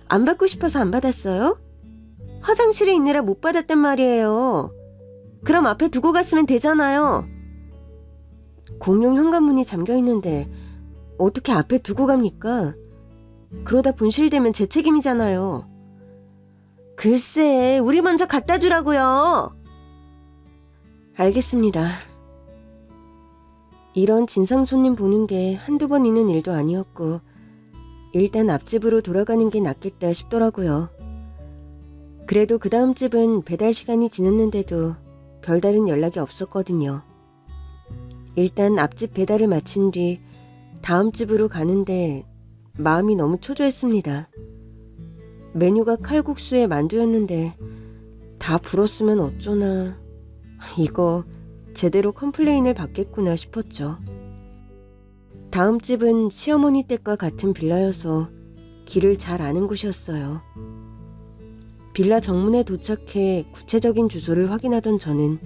안 받고 싶어서 안 받았어요? 화장실에 있느라 못 받았단 말이에요. 그럼 앞에 두고 갔으면 되잖아요. 공용 현관문이 잠겨있는데 어떻게 앞에 두고 갑니까? 그러다 분실되면 제 책임이잖아요. 글쎄, 우리 먼저 갖다 주라고요. 알겠습니다. 이런 진상 손님 보는 게 한두 번 있는 일도 아니었고 일단 앞집으로 돌아가는 게 낫겠다 싶더라고요. 그래도 그 다음 집은 배달 시간이 지났는데도 별다른 연락이 없었거든요. 일단 앞집 배달을 마친 뒤 다음 집으로 가는데 마음이 너무 초조했습니다. 메뉴가 칼국수에 만두였는데 다 불었으면 어쩌나. 이거 제대로 컴플레인을 받겠구나 싶었죠. 다음 집은 시어머니 댁과 같은 빌라여서 길을 잘 아는 곳이었어요. 빌라 정문에 도착해 구체적인 주소를 확인하던 저는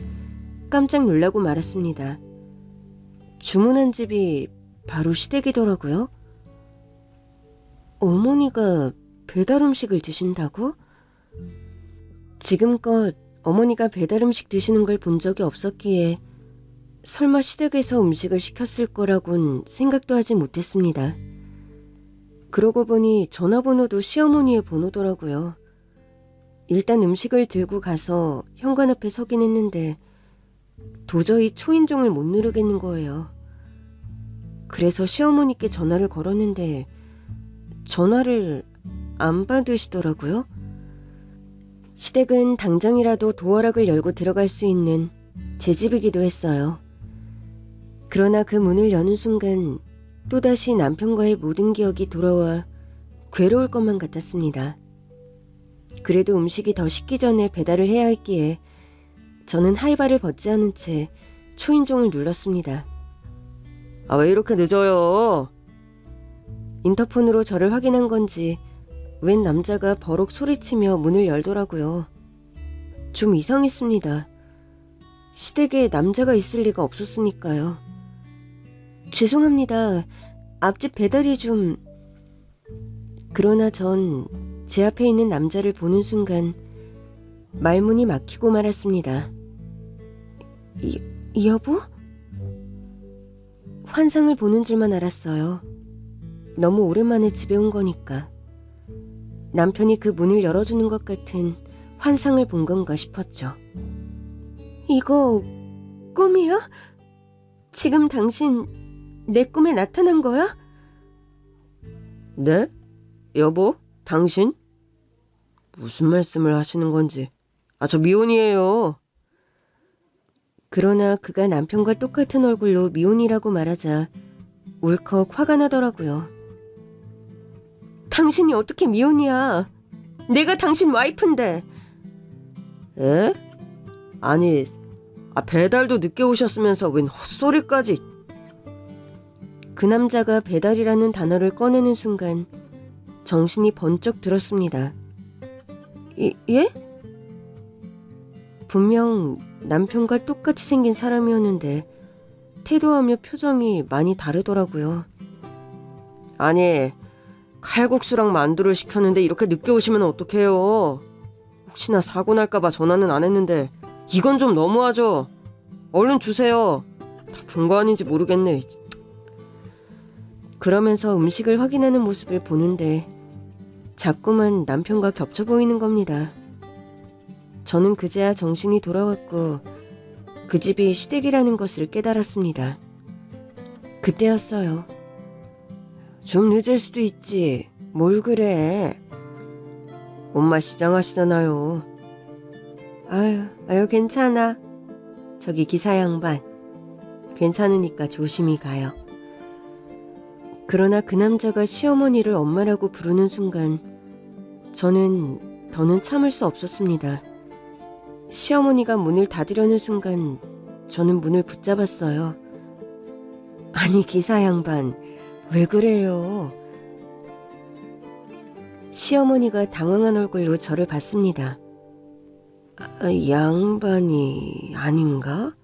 깜짝 놀라고 말았습니다. 주문한 집이 바로 시댁이더라고요. 어머니가 배달 음식을 드신다고? 지금껏 어머니가 배달 음식 드시는 걸 본 적이 없었기에 설마 시댁에서 음식을 시켰을 거라곤 생각도 하지 못했습니다. 그러고 보니 전화번호도 시어머니의 번호더라고요. 일단 음식을 들고 가서 현관 앞에 서긴 했는데 도저히 초인종을 못 누르겠는 거예요. 그래서 시어머니께 전화를 걸었는데 전화를 안 받으시더라고요. 시댁은 당장이라도 도어락을 열고 들어갈 수 있는 제 집이기도 했어요. 그러나 그 문을 여는 순간 또다시 남편과의 모든 기억이 돌아와 괴로울 것만 같았습니다. 그래도 음식이 더 식기 전에 배달을 해야 했기에 저는 하이바를 벗지 않은 채 초인종을 눌렀습니다. 아, 왜 이렇게 늦어요? 인터폰으로 저를 확인한 건지 웬 남자가 버럭 소리치며 문을 열더라고요. 좀 이상했습니다. 시댁에 남자가 있을 리가 없었으니까요. 죄송합니다. 앞집 배달이 좀... 그러나 전 제 앞에 있는 남자를 보는 순간 말문이 막히고 말았습니다. 여보? 환상을 보는 줄만 알았어요. 너무 오랜만에 집에 온 거니까. 남편이 그 문을 열어주는 것 같은 환상을 본 건가 싶었죠. 이거 꿈이야? 지금 당신 내 꿈에 나타난 거야? 네? 여보? 당신? 무슨 말씀을 하시는 건지. 아, 저 미혼이에요. 그러나 그가 남편과 똑같은 얼굴로 미혼이라고 말하자 울컥 화가 나더라고요. 당신이 어떻게 미혼이야? 내가 당신 와이프인데. 에? 아니, 배달도 늦게 오셨으면서 웬 헛소리까지. 그 남자가 배달이라는 단어를 꺼내는 순간 정신이 번쩍 들었습니다. 예? 분명 남편과 똑같이 생긴 사람이었는데 태도하며 표정이 많이 다르더라고요. 아니, 칼국수랑 만두를 시켰는데 이렇게 늦게 오시면 어떡해요? 혹시나 사고 날까봐 전화는 안 했는데 이건 좀 너무하죠? 얼른 주세요. 다 본 거 아닌지 모르겠네. 그러면서 음식을 확인하는 모습을 보는데 자꾸만 남편과 겹쳐 보이는 겁니다. 저는 그제야 정신이 돌아왔고 그 집이 시댁이라는 것을 깨달았습니다. 그때였어요. 좀 늦을 수도 있지. 뭘 그래. 엄마 시장하시잖아요. 아유 괜찮아. 저기 기사 양반. 괜찮으니까 조심히 가요. 그러나 그 남자가 시어머니를 엄마라고 부르는 순간 저는 더는 참을 수 없었습니다. 시어머니가 문을 닫으려는 순간 저는 문을 붙잡았어요. 아니 기사 양반 왜 그래요? 시어머니가 당황한 얼굴로 저를 봤습니다. 양반이 아닌가?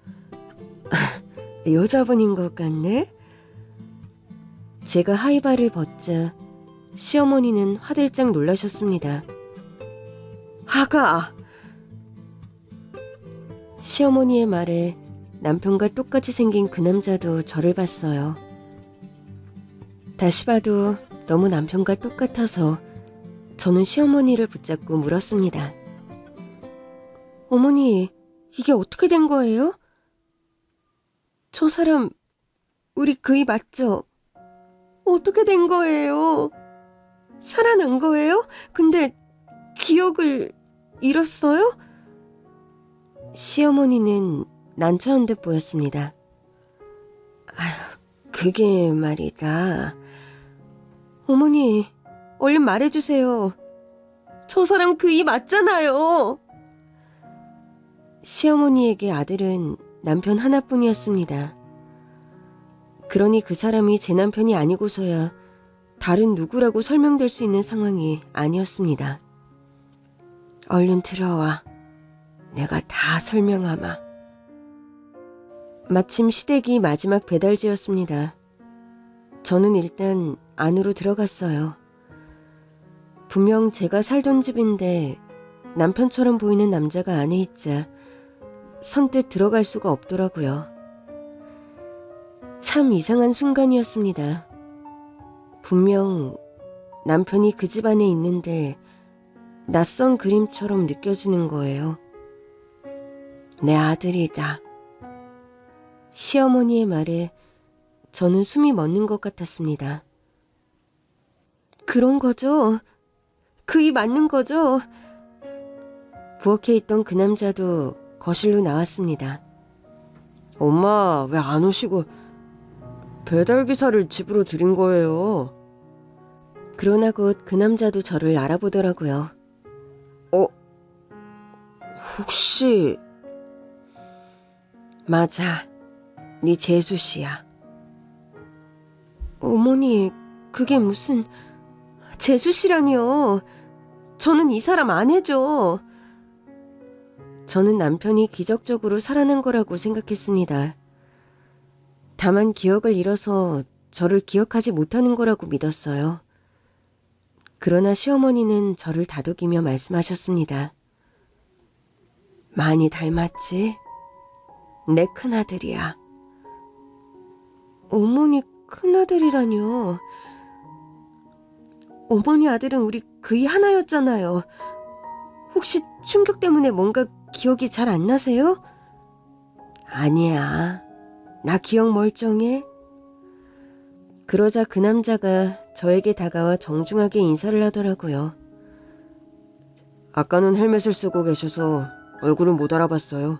여자분인 것 같네? 제가 하이바를 벗자 시어머니는 화들짝 놀라셨습니다. 아가! 시어머니의 말에 남편과 똑같이 생긴 그 남자도 저를 봤어요. 다시 봐도 너무 남편과 똑같아서 저는 시어머니를 붙잡고 물었습니다. 어머니, 이게 어떻게 된 거예요? 저 사람 우리 그이 맞죠? 어떻게 된 거예요? 살아난 거예요? 근데 기억을 잃었어요? 시어머니는 난처한 듯 보였습니다. 그게 말이다. 어머니, 얼른 말해주세요. 저 사람 그이 맞잖아요. 시어머니에게 아들은 남편 하나뿐이었습니다. 그러니 그 사람이 제 남편이 아니고서야 다른 누구라고 설명될 수 있는 상황이 아니었습니다. 얼른 들어와. 내가 다 설명하마. 마침 시댁이 마지막 배달지였습니다. 저는 일단 안으로 들어갔어요. 분명 제가 살던 집인데 남편처럼 보이는 남자가 안에 있자 선뜻 들어갈 수가 없더라고요. 참 이상한 순간이었습니다. 분명 남편이 그 집 안에 있는데 낯선 그림처럼 느껴지는 거예요. 내 아들이다. 시어머니의 말에 저는 숨이 멎는 것 같았습니다. 그런 거죠? 그이 맞는 거죠? 부엌에 있던 그 남자도 거실로 나왔습니다. 엄마, 왜 안 오시고 배달기사를 집으로 들인 거예요? 그러나 곧 그 남자도 저를 알아보더라고요. 혹시... 맞아. 네 재수 씨야. 어머니, 그게 무슨... 재수 씨라니요. 저는 이 사람 아내죠. 저는 남편이 기적적으로 살아난 거라고 생각했습니다. 다만 기억을 잃어서 저를 기억하지 못하는 거라고 믿었어요. 그러나 시어머니는 저를 다독이며 말씀하셨습니다. 많이 닮았지? 내 큰아들이야. 어머니 큰아들이라뇨. 어머니 아들은 우리 그이 하나였잖아요. 혹시 충격 때문에 뭔가 기억이 잘 안 나세요? 아니야. 나 기억 멀쩡해. 그러자 그 남자가 저에게 다가와 정중하게 인사를 하더라고요. 아까는 헬멧을 쓰고 계셔서 얼굴은 못 알아봤어요.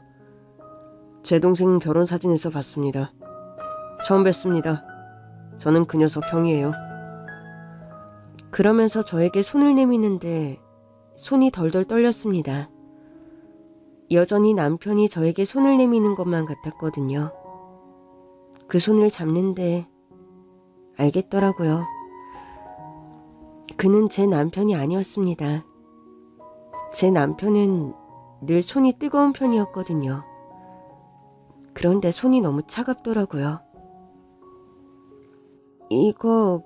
제 동생 결혼 사진에서 봤습니다. 처음 뵙습니다. 저는 그 녀석 형이에요. 그러면서 저에게 손을 내미는데 손이 덜덜 떨렸습니다. 여전히 남편이 저에게 손을 내미는 것만 같았거든요. 그 손을 잡는데 알겠더라고요. 그는 제 남편이 아니었습니다. 제 남편은 늘 손이 뜨거운 편이었거든요. 그런데 손이 너무 차갑더라고요. 이거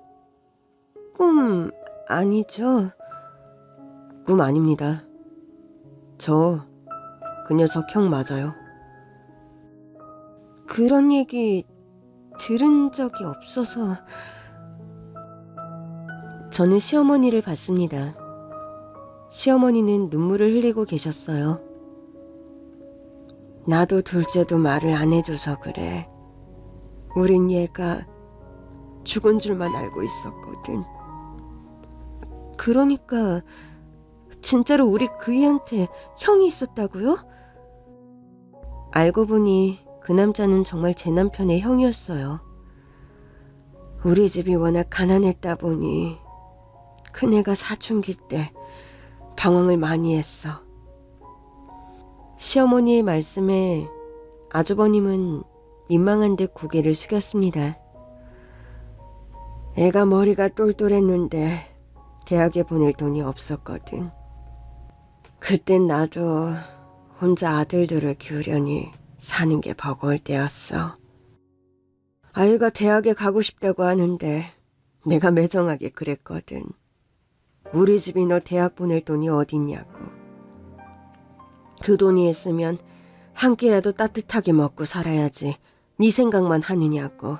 꿈 아니죠? 꿈 아닙니다. 저 그 녀석 형 맞아요. 그런 얘기 들은 적이 없어서. 저는 시어머니를 봤습니다. 시어머니는 눈물을 흘리고 계셨어요. 나도 둘째도 말을 안 해줘서 그래. 우린 얘가 죽은 줄만 알고 있었거든. 그러니까 진짜로 우리 그이한테 형이 있었다고요? 알고 보니 그 남자는 정말 제 남편의 형이었어요. 우리 집이 워낙 가난했다 보니 큰애가 사춘기 때 방황을 많이 했어. 시어머니의 말씀에 아주버님은 민망한 듯 고개를 숙였습니다. 애가 머리가 똘똘했는데 대학에 보낼 돈이 없었거든. 그땐 나도 혼자 아들들을 키우려니 사는 게 버거울 때였어. 아이가 대학에 가고 싶다고 하는데 내가 매정하게 그랬거든. 우리 집이 너 대학 보낼 돈이 어딨냐고. 그 돈이 있으면 한 끼라도 따뜻하게 먹고 살아야지 네 생각만 하느냐고.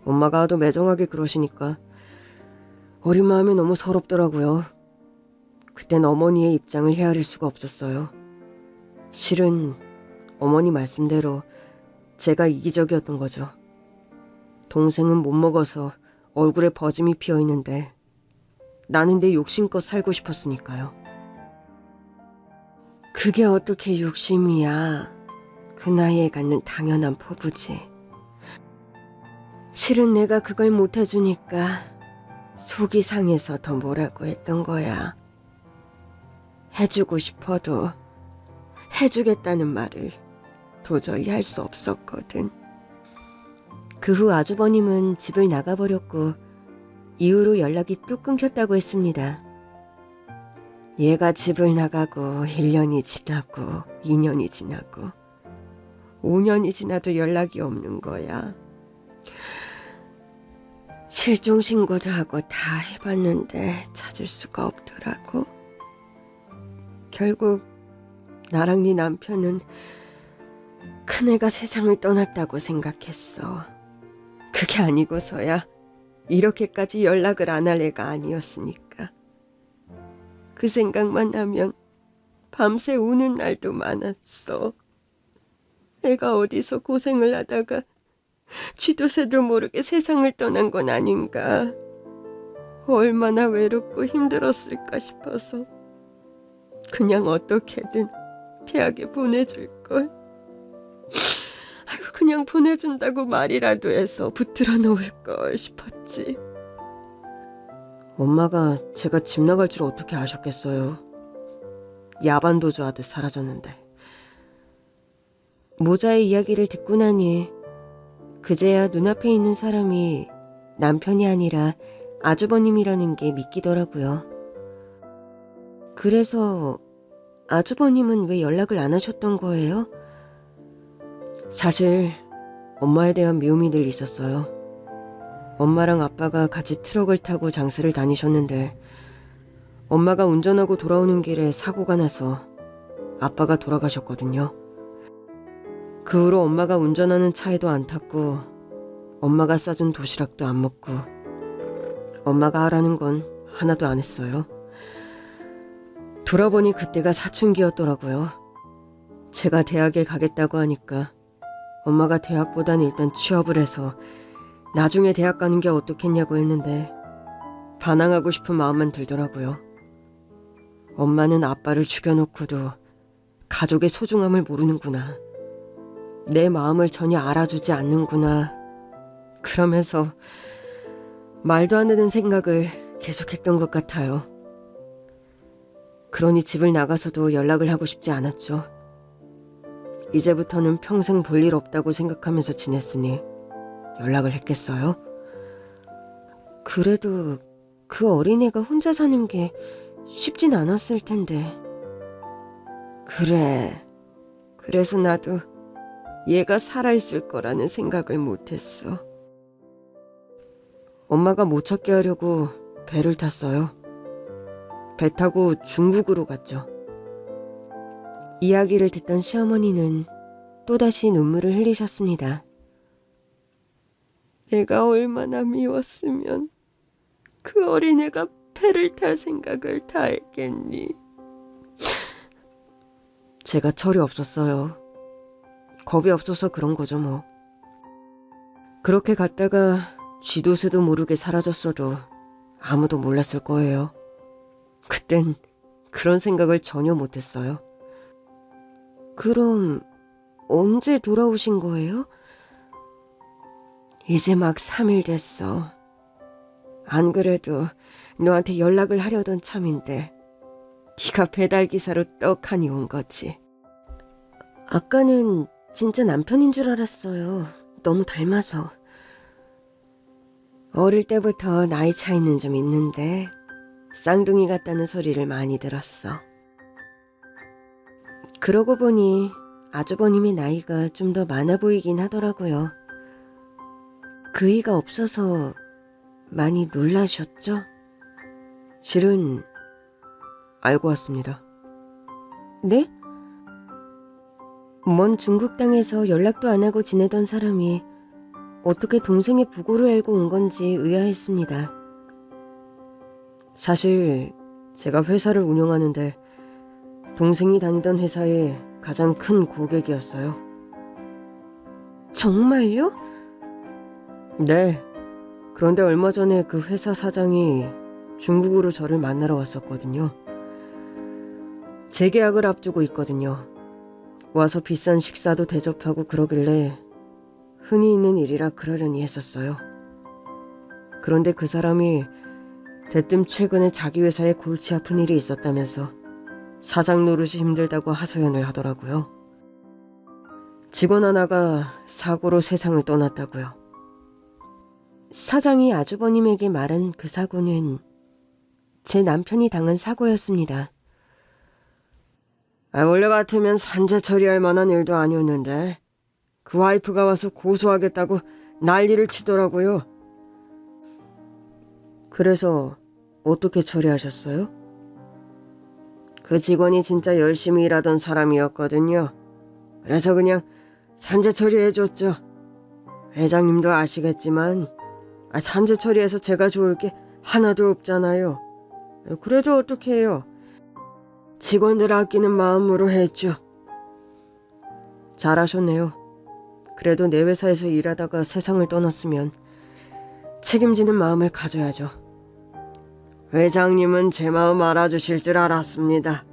엄마가 하도 매정하게 그러시니까 어린 마음에 너무 서럽더라고요. 그땐 어머니의 입장을 헤아릴 수가 없었어요. 실은 어머니 말씀대로 제가 이기적이었던 거죠. 동생은 못 먹어서 얼굴에 버짐이 피어 있는데 나는 내 욕심껏 살고 싶었으니까요. 그게 어떻게 욕심이야. 그 나이에 갖는 당연한 포부지. 실은 내가 그걸 못 해주니까 속이 상해서 더 뭐라고 했던 거야. 해주고 싶어도 해주겠다는 말을 도저히 할 수 없었거든. 그 후 아주버님은 집을 나가버렸고 이후로 연락이 뚝 끊겼다고 했습니다. 얘가 집을 나가고 1년이 지나고 2년이 지나고 5년이 지나도 연락이 없는 거야. 실종신고도 하고 다 해봤는데 찾을 수가 없더라고. 결국 나랑 네 남편은 큰애가 세상을 떠났다고 생각했어. 그게 아니고서야 이렇게까지 연락을 안 할 애가 아니었으니까. 그 생각만 하면 밤새 우는 날도 많았어. 애가 어디서 고생을 하다가 쥐도 새도 모르게 세상을 떠난 건 아닌가. 얼마나 외롭고 힘들었을까 싶어서 그냥 어떻게든 대학에 보내줄걸. 아이고, 그냥 보내준다고 말이라도 해서 붙들어 놓을걸 싶었지. 엄마가 제가 집 나갈 줄 어떻게 아셨겠어요. 야반도주하듯 사라졌는데. 모자의 이야기를 듣고 나니 그제야 눈앞에 있는 사람이 남편이 아니라 아주버님이라는 게 믿기더라고요. 그래서 아주버님은 왜 연락을 안 하셨던 거예요? 사실 엄마에 대한 미움이 늘 있었어요. 엄마랑 아빠가 같이 트럭을 타고 장사를 다니셨는데 엄마가 운전하고 돌아오는 길에 사고가 나서 아빠가 돌아가셨거든요. 그 후로 엄마가 운전하는 차에도 안 탔고 엄마가 싸준 도시락도 안 먹고 엄마가 하라는 건 하나도 안 했어요. 돌아보니 그때가 사춘기였더라고요. 제가 대학에 가겠다고 하니까 엄마가 대학보단 일단 취업을 해서 나중에 대학 가는 게 어떻겠냐고 했는데 반항하고 싶은 마음만 들더라고요. 엄마는 아빠를 죽여놓고도 가족의 소중함을 모르는구나. 내 마음을 전혀 알아주지 않는구나. 그러면서 말도 안 되는 생각을 계속했던 것 같아요. 그러니 집을 나가서도 연락을 하고 싶지 않았죠. 이제부터는 평생 볼 일 없다고 생각하면서 지냈으니 연락을 했겠어요? 그래도 그 어린애가 혼자 사는 게 쉽진 않았을 텐데. 그래. 그래서 나도 얘가 살아있을 거라는 생각을 못했어. 엄마가 못 찾게 하려고 배를 탔어요. 배 타고 중국으로 갔죠. 이야기를 듣던 시어머니는 또다시 눈물을 흘리셨습니다. 내가 얼마나 미웠으면 그 어린애가 배를 탈 생각을 다 했겠니. 제가 철이 없었어요. 겁이 없어서 그런 거죠 뭐. 그렇게 갔다가 쥐도 새도 모르게 사라졌어도 아무도 몰랐을 거예요. 그땐 그런 생각을 전혀 못했어요. 그럼 언제 돌아오신 거예요? 이제 막 3일 됐어. 안 그래도 너한테 연락을 하려던 참인데 네가 배달기사로 떡하니 온 거지. 아까는 진짜 남편인 줄 알았어요. 너무 닮아서. 어릴 때부터 나이 차이는 좀 있는데 쌍둥이 같다는 소리를 많이 들었어. 그러고 보니 아주버님의 나이가 좀 더 많아 보이긴 하더라고요. 그이가 없어서 많이 놀라셨죠? 실은 알고 왔습니다. 네? 먼 중국 땅에서 연락도 안 하고 지내던 사람이 어떻게 동생의 부고를 알고 온 건지 의아했습니다. 사실 제가 회사를 운영하는데 동생이 다니던 회사의 가장 큰 고객이었어요. 정말요? 네. 그런데 얼마 전에 그 회사 사장이 중국으로 저를 만나러 왔었거든요. 재계약을 앞두고 있거든요. 와서 비싼 식사도 대접하고 그러길래 흔히 있는 일이라 그러려니 했었어요. 그런데 그 사람이 대뜸 최근에 자기 회사에 골치 아픈 일이 있었다면서 사장 노릇이 힘들다고 하소연을 하더라고요. 직원 하나가 사고로 세상을 떠났다고요. 사장이 아주버님에게 말한 그 사고는 제 남편이 당한 사고였습니다. 원래 같으면 산재 처리할 만한 일도 아니었는데 그 와이프가 와서 고소하겠다고 난리를 치더라고요. 그래서 어떻게 처리하셨어요? 그 직원이 진짜 열심히 일하던 사람이었거든요. 그래서 그냥 산재 처리해줬죠. 회장님도 아시겠지만 산재 처리해서 제가 좋을 게 하나도 없잖아요. 그래도 어떻게 해요? 직원들 아끼는 마음으로 했죠. 잘하셨네요. 그래도 내 회사에서 일하다가 세상을 떠났으면 책임지는 마음을 가져야죠. 회장님은 제 마음 알아주실 줄 알았습니다.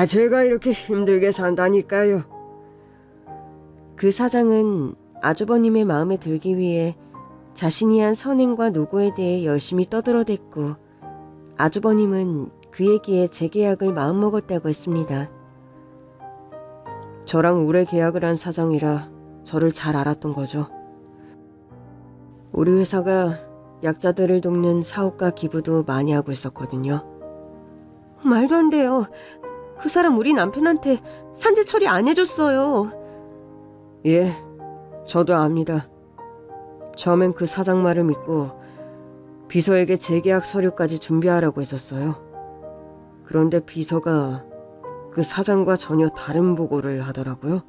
제가 이렇게 힘들게 산다니까요. 그 사장은 아주버님의 마음에 들기 위해 자신이 한 선행과 노고에 대해 열심히 떠들어댔고 아주버님은 그 얘기에 재계약을 마음먹었다고 했습니다. 저랑 오래 계약을 한 사장이라 저를 잘 알았던 거죠. 우리 회사가 약자들을 돕는 사업과 기부도 많이 하고 있었거든요. 말도 안 돼요. 그 사람 우리 남편한테 산재 처리 안 해줬어요. 예, 저도 압니다. 처음엔 그 사장 말을 믿고 비서에게 재계약 서류까지 준비하라고 했었어요. 그런데 비서가 그 사장과 전혀 다른 보고를 하더라고요.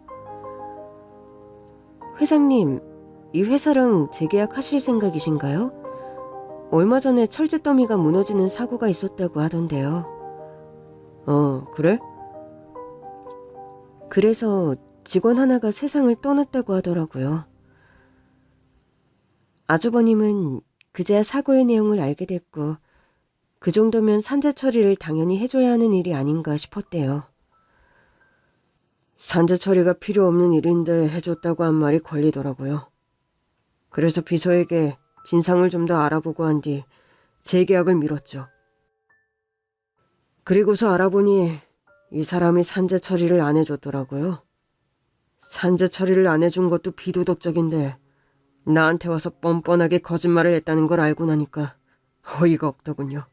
회장님, 이 회사랑 재계약하실 생각이신가요? 얼마 전에 철제 더미가 무너지는 사고가 있었다고 하던데요. 그래? 그래서 직원 하나가 세상을 떠났다고 하더라고요. 아주버님은 그제야 사고의 내용을 알게 됐고 그 정도면 산재 처리를 당연히 해줘야 하는 일이 아닌가 싶었대요. 산재 처리가 필요 없는 일인데 해줬다고 한 말이 걸리더라고요. 그래서 비서에게 진상을 좀 더 알아보고 한 뒤 재계약을 미뤘죠. 그리고서 알아보니 이 사람이 산재 처리를 안 해줬더라고요. 산재 처리를 안 해준 것도 비도덕적인데 나한테 와서 뻔뻔하게 거짓말을 했다는 걸 알고 나니까 어이가 없더군요.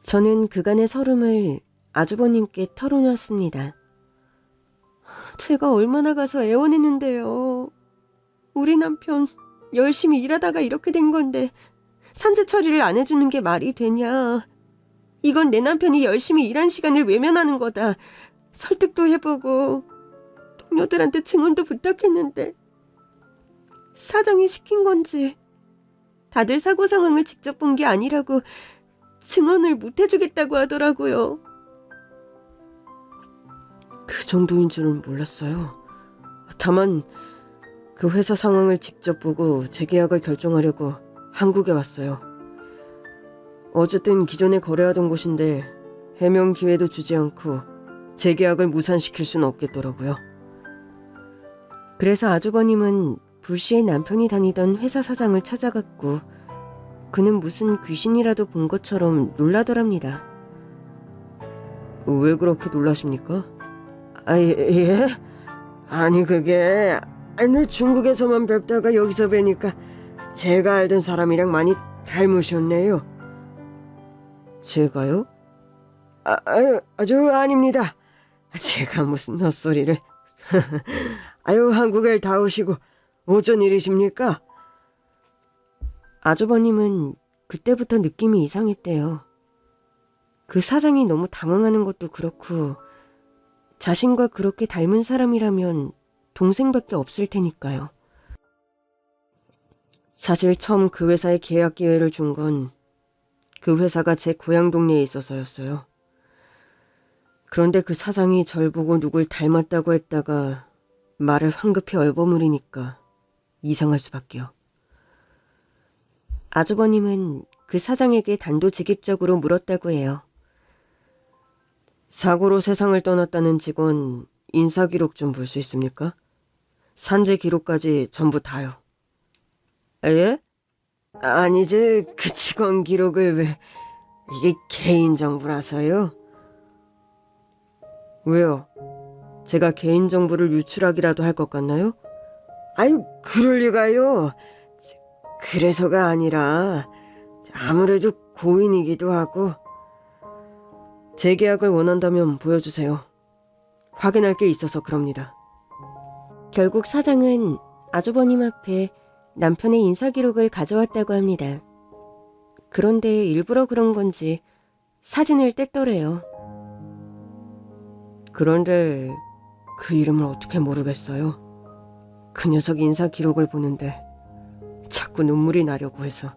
저는 그간의 서름을 아주버님께 털어놓았습니다. 제가 얼마나 가서 애원했는데요. 우리 남편 열심히 일하다가 이렇게 된 건데 산재 처리를 안 해주는 게 말이 되냐. 이건 내 남편이 열심히 일한 시간을 외면하는 거다. 설득도 해보고 동료들한테 증언도 부탁했는데 사장이 시킨 건지 다들 사고 상황을 직접 본 게 아니라고 증언을 못 해주겠다고 하더라고요. 그 정도인 줄은 몰랐어요. 다만 그 회사 상황을 직접 보고 재계약을 결정하려고 한국에 왔어요. 어쨌든 기존에 거래하던 곳인데 해명 기회도 주지 않고 재계약을 무산시킬 수는 없겠더라고요. 그래서 아주버님은 불시에 남편이 다니던 회사 사장을 찾아갔고 그는 무슨 귀신이라도 본 것처럼 놀라더랍니다. 왜 그렇게 놀라십니까? 예? 아니 그게 늘 중국에서만 뵙다가 여기서 뵈니까 제가 알던 사람이랑 많이 닮으셨네요. 제가요? 아주 아닙니다. 제가 무슨 헛소리를. 아유, 한국에 다 오시고 어쩐 일이십니까? 아주버님은 그때부터 느낌이 이상했대요. 그 사장이 너무 당황하는 것도 그렇고 자신과 그렇게 닮은 사람이라면 동생밖에 없을 테니까요. 사실 처음 그 회사에 계약 기회를 준 건 그 회사가 제 고향 동네에 있어서였어요. 그런데 그 사장이 절 보고 누굴 닮았다고 했다가 말을 황급히 얼버무리니까 이상할 수밖에요. 아주버님은 그 사장에게 단도직입적으로 물었다고 해요. 사고로 세상을 떠났다는 직원 인사기록 좀 볼 수 있습니까? 산재 기록까지 전부 다요. 예? 아니지, 그 직원 기록을 왜... 이게 개인정보라서요? 왜요? 제가 개인정보를 유출하기라도 할 것 같나요? 아유, 그럴 리가요. 그래서가 아니라 아무래도 고인이기도 하고. 재계약을 원한다면 보여주세요. 확인할 게 있어서 그럽니다. 결국 사장은 아주버님 앞에 남편의 인사기록을 가져왔다고 합니다. 그런데 일부러 그런 건지 사진을 뗐더래요. 그런데 그 이름을 어떻게 모르겠어요. 그 녀석 인사기록을 보는데 자꾸 눈물이 나려고 해서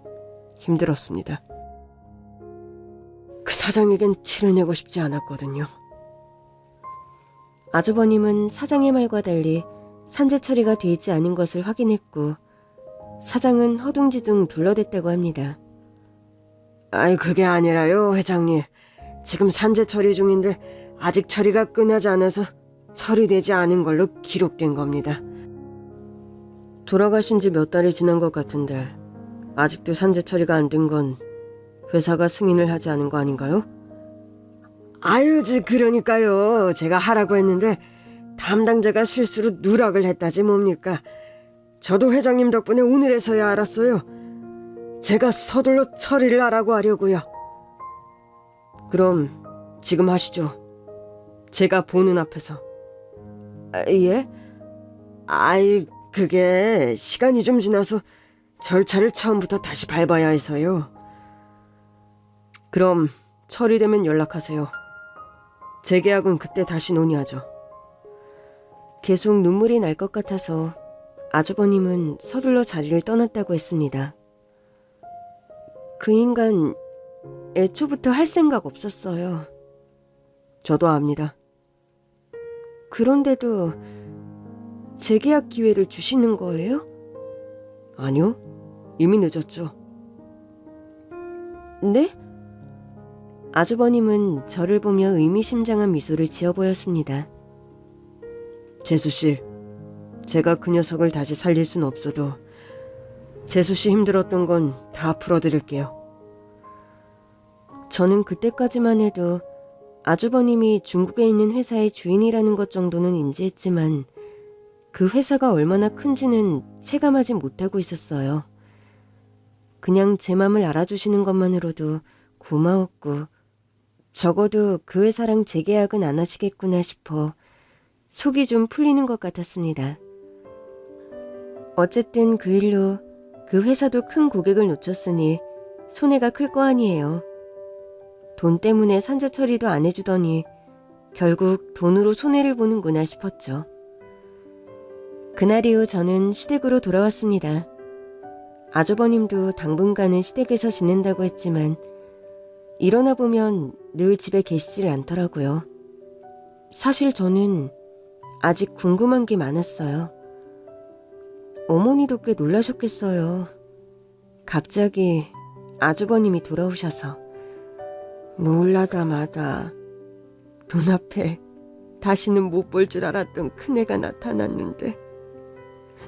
힘들었습니다. 그 사장에겐 티를 내고 싶지 않았거든요. 아주버님은 사장의 말과 달리 산재 처리가 되지 않은 것을 확인했고 사장은 허둥지둥 둘러댔다고 합니다. 아이, 그게 아니라요, 회장님. 지금 산재 처리 중인데 아직 처리가 끝나지 않아서 처리되지 않은 걸로 기록된 겁니다. 돌아가신 지 몇 달이 지난 것 같은데 아직도 산재 처리가 안 된 건 회사가 승인을 하지 않은 거 아닌가요? 아유, 그러니까요. 제가 하라고 했는데 담당자가 실수로 누락을 했다지 뭡니까. 저도 회장님 덕분에 오늘에서야 알았어요. 제가 서둘러 처리를 하려고요. 그럼 지금 하시죠. 제가 보는 앞에서. 예? 그게 시간이 좀 지나서 절차를 처음부터 다시 밟아야 해서요. 그럼 처리되면 연락하세요. 재계약은 그때 다시 논의하죠. 계속 눈물이 날 것 같아서 아주버님은 서둘러 자리를 떠났다고 했습니다. 그 인간 애초부터 할 생각 없었어요. 저도 압니다. 그런데도 재계약 기회를 주시는 거예요? 아니요. 이미 늦었죠. 네? 아주버님은 저를 보며 의미심장한 미소를 지어 보였습니다. 재수씨, 제가 그 녀석을 다시 살릴 순 없어도 재수씨 힘들었던 건 다 풀어드릴게요. 저는 그때까지만 해도 아주버님이 중국에 있는 회사의 주인이라는 것 정도는 인지했지만 그 회사가 얼마나 큰지는 체감하지 못하고 있었어요. 그냥 제 맘을 알아주시는 것만으로도 고마웠고 적어도 그 회사랑 재계약은 안 하시겠구나 싶어 속이 좀 풀리는 것 같았습니다. 어쨌든 그 일로 그 회사도 큰 고객을 놓쳤으니 손해가 클 거 아니에요. 돈 때문에 산재 처리도 안 해주더니 결국 돈으로 손해를 보는구나 싶었죠. 그날 이후 저는 시댁으로 돌아왔습니다. 아주버님도 당분간은 시댁에서 지낸다고 했지만 일어나 보면 늘 집에 계시질 않더라고요. 사실 저는 아직 궁금한 게 많았어요. 어머니도 꽤 놀라셨겠어요. 갑자기 아주버님이 돌아오셔서 놀라다 마다 눈앞에 다시는 못 볼 줄 알았던 큰애가 나타났는데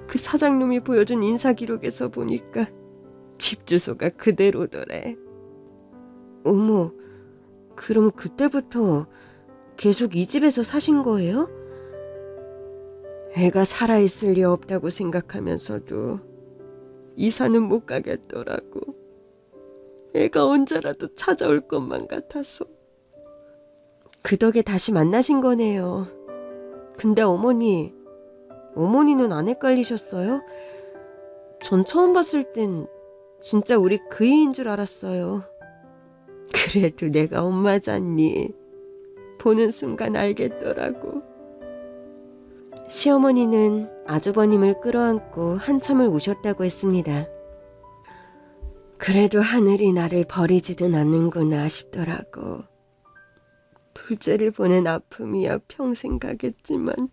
그 사장님이 보여준 인사기록에서 보니까 집 주소가 그대로더래. 어머, 그럼 그때부터 계속 이 집에서 사신 거예요? 애가 살아있을 리 없다고 생각하면서도 이사는 못 가겠더라고. 애가 언제라도 찾아올 것만 같아서. 그 덕에 다시 만나신 거네요. 근데 어머니는 안 헷갈리셨어요? 전 처음 봤을 땐 진짜 우리 그이인 줄 알았어요. 그래도 내가 엄마잖니. 보는 순간 알겠더라고. 시어머니는 아주버님을 끌어안고 한참을 우셨다고 했습니다. 그래도 하늘이 나를 버리지든 않는구나 싶더라고. 둘째를 보낸 아픔이야 평생 가겠지만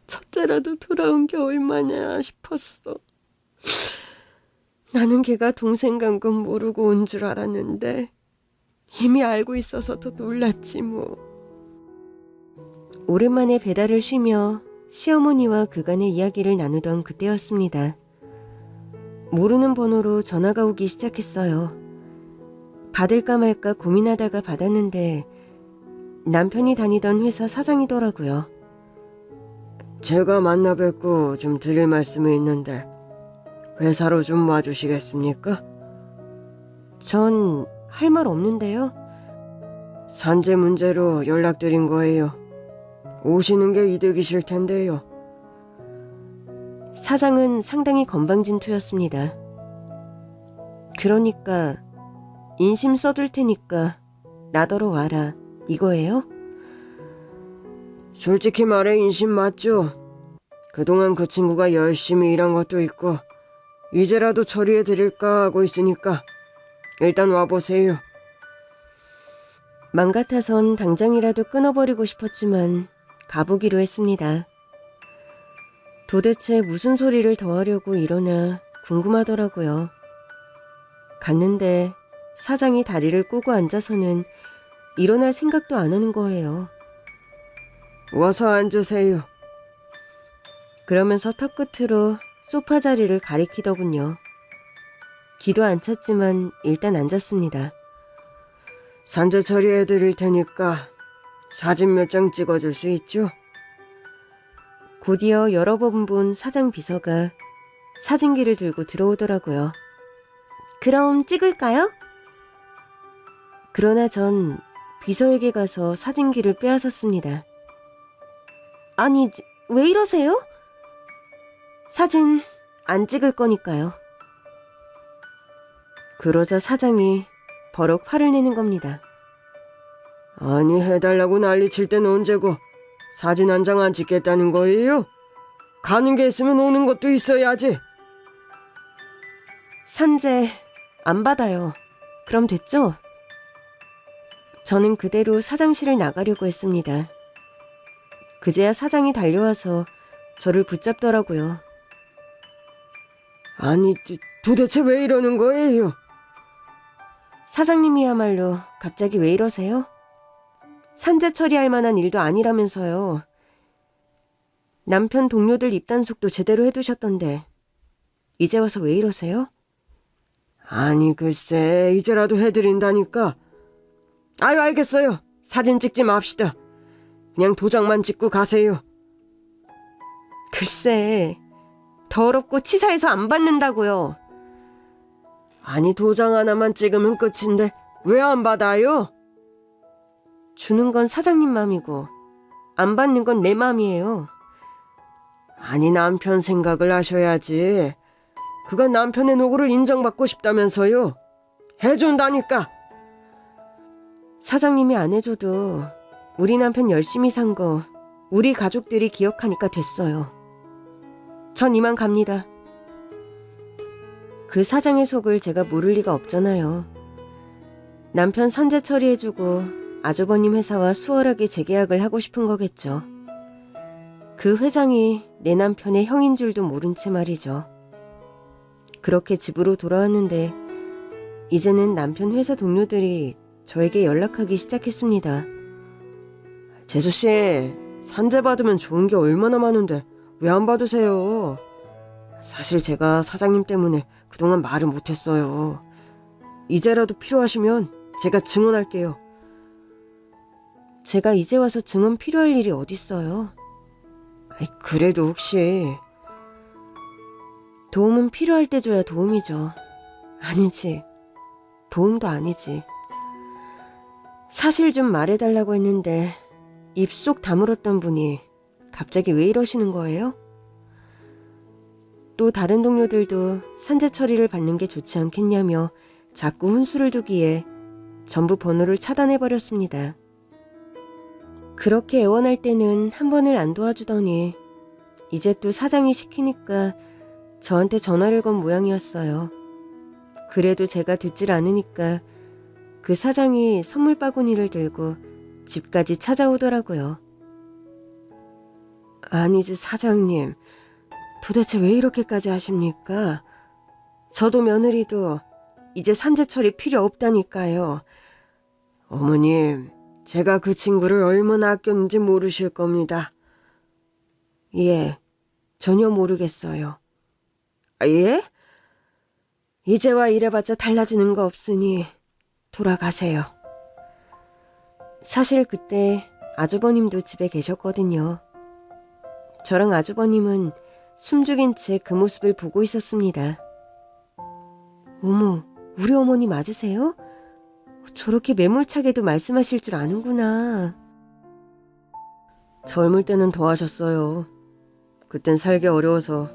첫째라도 돌아온 게 얼마냐 싶었어. 나는 걔가 동생 간 건 모르고 온 줄 알았는데 이미 알고 있어서 더 놀랐지 뭐. 오랜만에 배달을 쉬며 시어머니와 그간의 이야기를 나누던 그때였습니다. 모르는 번호로 전화가 오기 시작했어요. 받을까 말까 고민하다가 받았는데 남편이 다니던 회사 사장이더라고요. 제가 만나 뵙고 좀 드릴 말씀이 있는데 회사로 좀 와주시겠습니까? 전 할 말 없는데요. 산재 문제로 연락드린 거예요. 오시는 게 이득이실 텐데요. 사장은 상당히 건방진 투였습니다. 그러니까 인심 써둘 테니까 나더러 와라 이거예요? 솔직히 말해 인심 맞죠? 그동안 그 친구가 열심히 일한 것도 있고 이제라도 처리해 드릴까 하고 있으니까 일단 와보세요. 맘 같아선 당장이라도 끊어버리고 싶었지만 가보기로 했습니다. 도대체 무슨 소리를 더 하려고 이러나 궁금하더라고요. 갔는데 사장이 다리를 꼬고 앉아서는 일어날 생각도 안 하는 거예요. 와서 앉으세요. 그러면서 턱끝으로 소파 자리를 가리키더군요. 기도 안 찼지만 일단 앉았습니다. 산재 처리해드릴 테니까 사진 몇 장 찍어줄 수 있죠? 곧이어 여러 번 본 사장 비서가 사진기를 들고 들어오더라고요. 그럼 찍을까요? 그러나 전 비서에게 가서 사진기를 빼앗았습니다. 아니, 왜 이러세요? 사진 안 찍을 거니까요. 그러자 사장이 버럭 화를 내는 겁니다. 아니, 해달라고 난리칠 땐 언제고 사진 한 장 안 찍겠다는 거예요? 가는 게 있으면 오는 것도 있어야지. 산재 안 받아요. 그럼 됐죠? 저는 그대로 사장실을 나가려고 했습니다. 그제야 사장이 달려와서 저를 붙잡더라고요. 아니, 도대체 왜 이러는 거예요? 사장님이야말로 갑자기 왜 이러세요? 산재 처리할 만한 일도 아니라면서요. 남편 동료들 입단속도 제대로 해두셨던데 이제 와서 왜 이러세요? 아니, 글쎄, 이제라도 해드린다니까. 아유, 알겠어요. 사진 찍지 맙시다. 그냥 도장만 찍고 가세요. 글쎄, 더럽고 치사해서 안 받는다고요. 아니, 도장 하나만 찍으면 끝인데 왜 안 받아요? 주는 건 사장님 맘이고 안 받는 건 내 맘이에요. 아니, 남편 생각을 하셔야지. 그건 남편의 노고를 인정받고 싶다면서요. 해준다니까. 사장님이 안 해줘도 우리 남편 열심히 산 거 우리 가족들이 기억하니까 됐어요. 전 이만 갑니다. 그 사장의 속을 제가 모를 리가 없잖아요. 남편 산재 처리해주고 아주버님 회사와 수월하게 재계약을 하고 싶은 거겠죠. 그 회장이 내 남편의 형인 줄도 모른 채 말이죠. 그렇게 집으로 돌아왔는데 이제는 남편 회사 동료들이 저에게 연락하기 시작했습니다. 재수씨, 산재 받으면 좋은 게 얼마나 많은데 왜 안 받으세요? 사실 제가 사장님 때문에 그동안 말을 못했어요. 이제라도 필요하시면 제가 증언할게요. 제가 이제 와서 증언 필요할 일이 어딨어요? 그래도 혹시 도움은 필요할 때 줘야 도움이죠. 아니지, 도움도 아니지. 사실 좀 말해달라고 했는데 입속 다물었던 분이 갑자기 왜 이러시는 거예요? 또 다른 동료들도 산재 처리를 받는 게 좋지 않겠냐며 자꾸 혼수를 두기에 전부 번호를 차단해버렸습니다. 그렇게 애원할 때는 한 번을 안 도와주더니 이제 또 사장이 시키니까 저한테 전화를 건 모양이었어요. 그래도 제가 듣질 않으니까 그 사장이 선물 바구니를 들고 집까지 찾아오더라고요. 아니지, 사장님. 도대체 왜 이렇게까지 하십니까? 저도 며느리도 이제 산재 처리 필요 없다니까요. 어머님, 제가 그 친구를 얼마나 아꼈는지 모르실 겁니다. 예, 전혀 모르겠어요. 예? 이제와 이래봤자 달라지는 거 없으니 돌아가세요. 사실 그때 아주버님도 집에 계셨거든요. 저랑 아주버님은 숨죽인 채 그 모습을 보고 있었습니다. 어머, 우리 어머니 맞으세요? 저렇게 매몰차게도 말씀하실 줄 아는구나. 젊을 때는 더 하셨어요. 그땐 살기 어려워서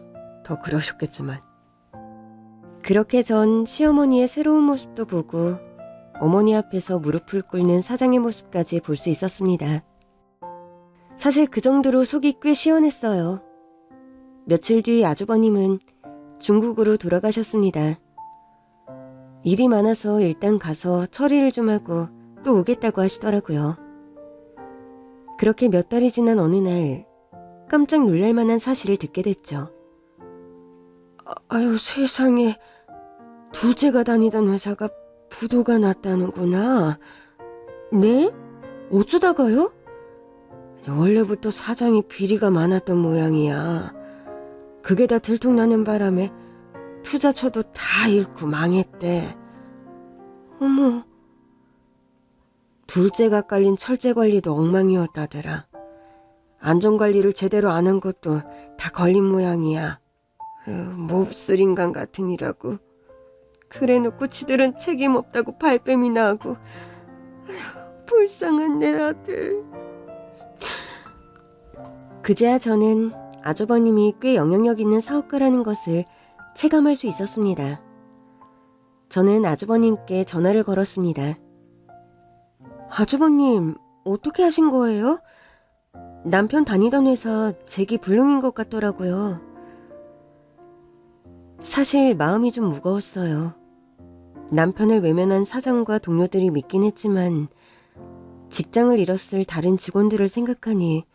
더 그러셨겠지만. 그렇게 전 시어머니의 새로운 모습도 보고 어머니 앞에서 무릎을 꿇는 사장의 모습까지 볼 수 있었습니다. 사실 그 정도로 속이 꽤 시원했어요. 며칠 뒤 아주버님은 중국으로 돌아가셨습니다. 일이 많아서 일단 가서 처리를 좀 하고 또 오겠다고 하시더라고요. 그렇게 몇 달이 지난 어느 날 깜짝 놀랄 만한 사실을 듣게 됐죠. 아유, 세상에. 둘째가 다니던 회사가 부도가 났다는구나. 네? 어쩌다가요? 원래부터 사장이 비리가 많았던 모양이야. 그게 다 들통나는 바람에 투자처도 다 잃고 망했대. 어머. 둘째가 깔린 철제 관리도 엉망이었다더라. 안전관리를 제대로 안 한 것도 다 걸린 모양이야. 몹쓸 인간 같으니라고. 그래놓고 지들은 책임 없다고 발뺌이나 하고. 불쌍한 내 아들. 그제야 저는 아주버님이 꽤 영향력 있는 사업가라는 것을 체감할 수 있었습니다. 저는 아주버님께 전화를 걸었습니다. 아주버님, 어떻게 하신 거예요? 남편 다니던 회사 재기 불능인 것 같더라고요. 사실 마음이 좀 무거웠어요. 남편을 외면한 사장과 동료들이 믿긴 했지만 직장을 잃었을 다른 직원들을 생각하니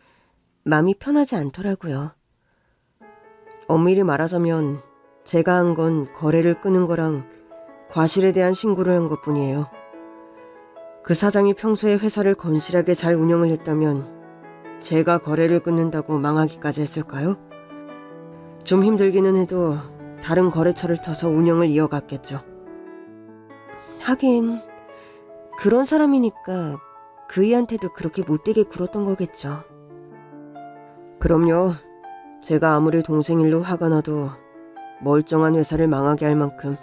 마음이 편하지 않더라고요. 엄밀히 말하자면 제가 한 건 거래를 끄는 거랑 과실에 대한 신고를 한 것뿐이에요. 그 사장이 평소에 회사를 건실하게 잘 운영을 했다면 제가 거래를 끊는다고 망하기까지 했을까요? 좀 힘들기는 해도 다른 거래처를 터서 운영을 이어갔겠죠. 하긴 그런 사람이니까 그이한테도 그렇게 못되게 굴었던 거겠죠. 그럼요. 제가 아무리 동생 일로 화가 나도 멀쩡한 회사를 망하게 할 만큼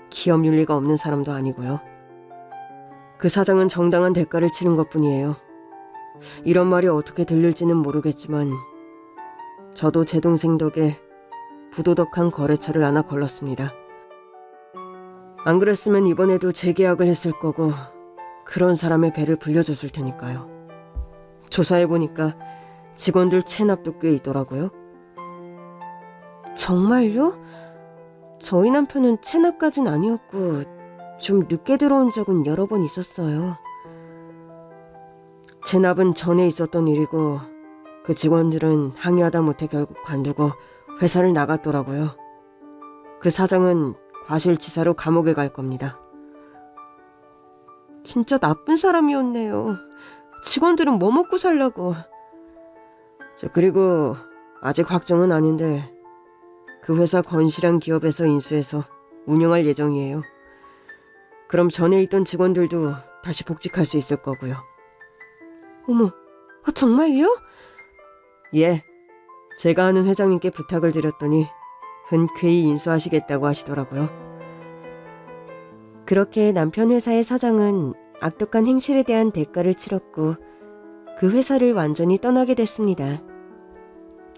기업 윤리가 없는 사람도 아니고요. 그 사장은 정당한 대가를 치른 것뿐이에요. 이런 말이 어떻게 들릴지는 모르겠지만 저도 제 동생 덕에 부도덕한 거래처를 하나 걸렀습니다. 안 그랬으면 이번에도 재계약을 했을 거고 그런 사람의 배를 불려줬을 테니까요. 조사해보니까 직원들 체납도 꽤 있더라고요. 정말요? 저희 남편은 체납까진 아니었고 좀 늦게 들어온 적은 여러 번 있었어요. 체납은 전에 있었던 일이고 그 직원들은 항의하다 못해 결국 관두고 회사를 나갔더라고요. 그 사장은 과실치사로 감옥에 갈 겁니다. 진짜 나쁜 사람이었네요. 직원들은 뭐 먹고 살라고. 그리고 아직 확정은 아닌데 그 회사 건실한 기업에서 인수해서 운영할 예정이에요. 그럼 전에 있던 직원들도 다시 복직할 수 있을 거고요. 어머, 정말요? 예, 제가 아는 회장님께 부탁을 드렸더니 흔쾌히 인수하시겠다고 하시더라고요. 그렇게 남편 회사의 사장은 악독한 행실에 대한 대가를 치렀고 그 회사를 완전히 떠나게 됐습니다.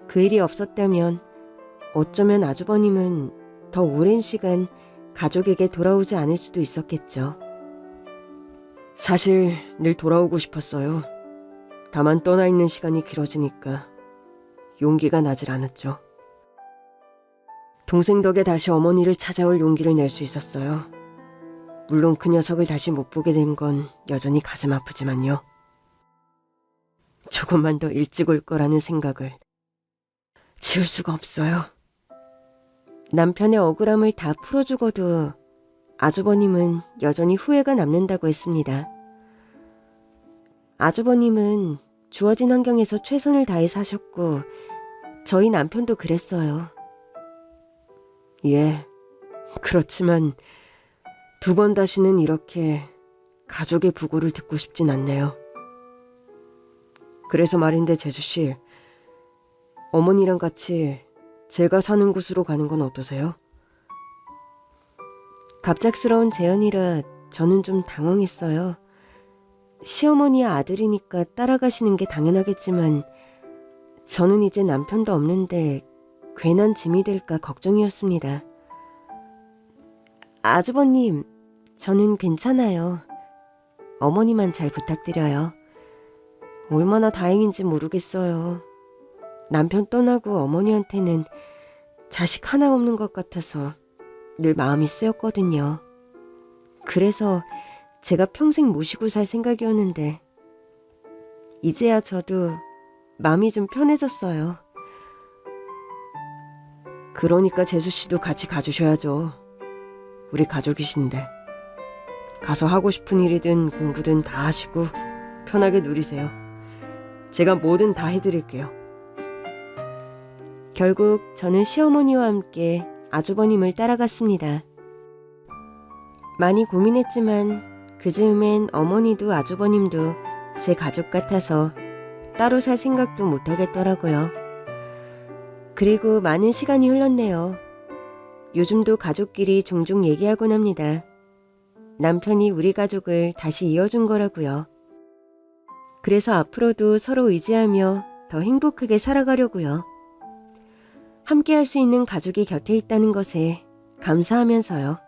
그 일이 없었다면 어쩌면 아주버님은 더 오랜 시간 가족에게 돌아오지 않을 수도 있었겠죠. 사실 늘 돌아오고 싶었어요. 다만 떠나 있는 시간이 길어지니까 용기가 나질 않았죠. 동생 덕에 다시 어머니를 찾아올 용기를 낼 수 있었어요. 물론 그 녀석을 다시 못 보게 된 건 여전히 가슴 아프지만요. 조금만 더 일찍 올 거라는 생각을 지울 수가 없어요. 남편의 억울함을 다 풀어주고도 아주버님은 여전히 후회가 남는다고 했습니다. 아주버님은 주어진 환경에서 최선을 다해 사셨고 저희 남편도 그랬어요. 예, 그렇지만 두 번 다시는 이렇게 가족의 부고를 듣고 싶진 않네요. 그래서 말인데 재수씨, 어머니랑 같이 제가 사는 곳으로 가는 건 어떠세요? 갑작스러운 제안이라 저는 좀 당황했어요. 시어머니의 아들이니까 따라가시는 게 당연하겠지만 저는 이제 남편도 없는데 괜한 짐이 될까 걱정이었습니다. 아주버님, 저는 괜찮아요. 어머니만 잘 부탁드려요. 얼마나 다행인지 모르겠어요. 남편 떠나고 어머니한테는 자식 하나 없는 것 같아서 늘 마음이 쓰였거든요. 그래서 제가 평생 모시고 살 생각이었는데 이제야 저도 마음이 좀 편해졌어요. 그러니까 재수씨도 같이 가주셔야죠. 우리 가족이신데. 가서 하고 싶은 일이든 공부든 다 하시고 편하게 누리세요. 제가 뭐든 다 해드릴게요. 결국 저는 시어머니와 함께 아주버님을 따라갔습니다. 많이 고민했지만 그 즈음엔 어머니도 아주버님도 제 가족 같아서 따로 살 생각도 못 하겠더라고요. 그리고 많은 시간이 흘렀네요. 요즘도 가족끼리 종종 얘기하곤 합니다. 남편이 우리 가족을 다시 이어준 거라고요. 그래서 앞으로도 서로 의지하며 더 행복하게 살아가려고요. 함께 할 수 있는 가족이 곁에 있다는 것에 감사하면서요.